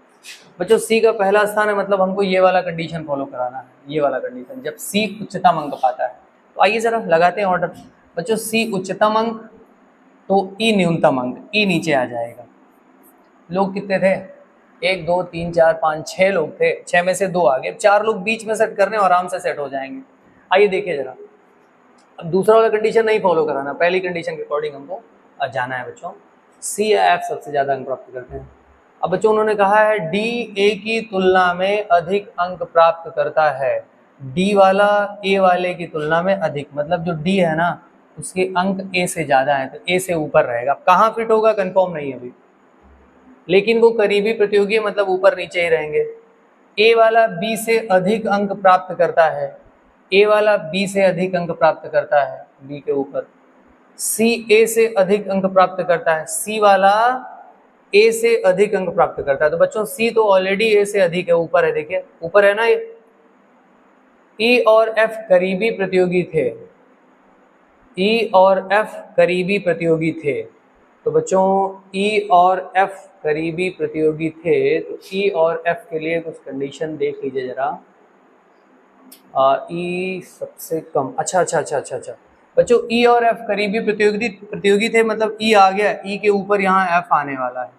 बच्चों। सी का पहला स्थान है मतलब हमको ये वाला कंडीशन फॉलो कराना है। ये वाला कंडीशन जब सी उच्चतम अंक पाता है। तो आइए जरा लगाते हैं ऑर्डर बच्चों। सी उच्चतम अंक तो ई न्यूनतम अंक, ई नीचे आ जाएगा। लोग कितने थे? 1 2 3 4 5 6 लोग थे। 6 में से 2 आ गए। 4 लोग बीच में सेट करने आराम से सेट हो जाएंगे। आइए देखिए जरा। अब दूसरा वाला कंडीशन नहीं फॉलो कराना, पहली कंडीशन के अकॉर्डिंग हमको जाना है बच्चों। सी या एफ सबसे ज़्यादा अंक प्राप्त करते हैं। अब बच्चों उन्होंने कहा है डी ए की तुलना में अधिक अंक प्राप्त करता है। डी वाला ए वाले की तुलना में अधिक, मतलब जो डी है ना उसके अंक ए से ज़्यादा है तो ए से ऊपर रहेगा। कहाँ फिट होगा कंफर्म नहीं है अभी, लेकिन वो करीबी प्रतियोगी है मतलब ऊपर नीचे ही रहेंगे। ए वाला बी से अधिक अंक प्राप्त करता है। ए वाला बी से अधिक अंक प्राप्त करता है, बी के ऊपर। सी ए से अधिक अंक प्राप्त करता है, सी वाला ए से अधिक अंक प्राप्त करता है। तो बच्चों सी तो ऑलरेडी ए से अधिक है, ऊपर है, देखिए ऊपर है ना ये। ई और एफ करीबी प्रतियोगी थे। ई और एफ करीबी प्रतियोगी थे। तो बच्चों ई और एफ करीबी प्रतियोगी थे, तो ई और एफ के लिए कुछ कंडीशन देख लीजिए जरा। ई सबसे कम, अच्छा बच्चों ई और एफ करीबी प्रतियोगी थे, मतलब ई आ गया, ई के ऊपर यहाँ एफ आने वाला है,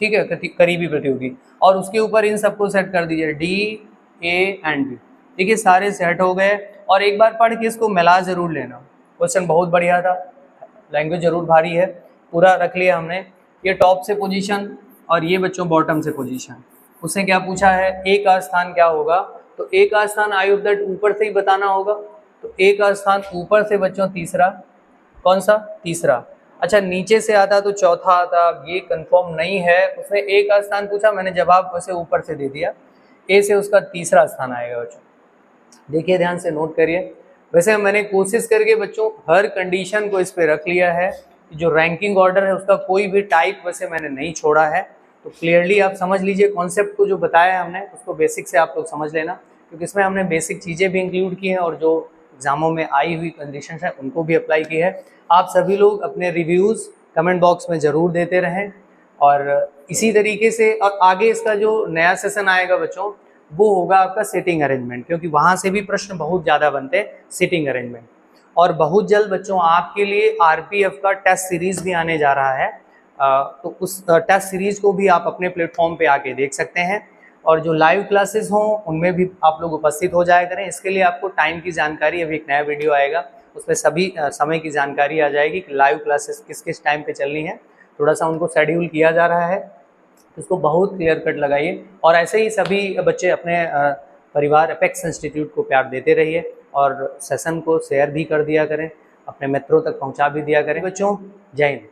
ठीक है, करीबी प्रतियोगी। और उसके ऊपर इन सबको सेट कर दीजिए, डी ए एंड बी। देखिए सारे सेट हो गए। और एक बार पढ़ के इसको मिला जरूर लेना। क्वेश्चन बहुत बढ़िया था, लैंग्वेज जरूर भारी है, पूरा रख लिया हमने। ये टॉप से पोजीशन और ये बच्चों बॉटम से पोजीशन। उसने क्या पूछा है, ए का स्थान क्या होगा, तो ए का स्थान आई ऑफ दैट ऊपर से ही बताना होगा। तो ए का स्थान ऊपर से बच्चों तीसरा, कौन सा, तीसरा। अच्छा नीचे से आता तो चौथा आता, ये कंफर्म नहीं है। उसने ए का स्थान पूछा, मैंने जवाब वैसे ऊपर से दे दिया। ए से उसका तीसरा स्थान आएगा बच्चों। देखिए ध्यान से नोट करिए। वैसे मैंने कोशिश करके बच्चों हर कंडीशन को इस पे रख लिया है। जो रैंकिंग ऑर्डर है उसका कोई भी टाइप वैसे मैंने नहीं छोड़ा है। तो क्लियरली आप समझ लीजिए कॉन्सेप्ट को जो बताया है हमने उसको बेसिक से आप लोग समझ लेना, क्योंकि इसमें हमने बेसिक चीज़ें भी इंक्लूड की हैं और जो एग्जामों में आई हुई कंडीशंस हैं उनको भी अप्लाई की है। आप सभी लोग अपने रिव्यूज़ कमेंट बॉक्स में ज़रूर देते रहें और इसी तरीके से और आगे इसका जो नया सेशन आएगा बच्चों वो होगा आपका सीटिंग अरेंजमेंट, क्योंकि वहाँ से भी प्रश्न बहुत ज़्यादा बनते हैं सीटिंग अरेंजमेंट। और बहुत जल्द बच्चों आपके लिए आरपीएफ का टेस्ट सीरीज़ भी आने जा रहा है, तो उस टेस्ट सीरीज़ को भी आप अपने प्लेटफॉर्म पे आके देख सकते हैं और जो लाइव क्लासेस हों उनमें भी आप लोग उपस्थित हो जाया करें। इसके लिए आपको टाइम की जानकारी, अभी एक नया वीडियो आएगा उसमें सभी समय की जानकारी आ जाएगी कि लाइव क्लासेस किस किस टाइम पे चलनी है। थोड़ा सा उनको शेड्यूल किया जा रहा है, इसको बहुत क्लियर कट लगाइए और ऐसे ही सभी बच्चे अपने परिवार एपेक्स इंस्टीट्यूट को प्यार देते रहिए और सेशन को शेयर भी कर दिया करें, अपने मित्रों तक पहुंचा भी दिया करें। बच्चों जय हिंद।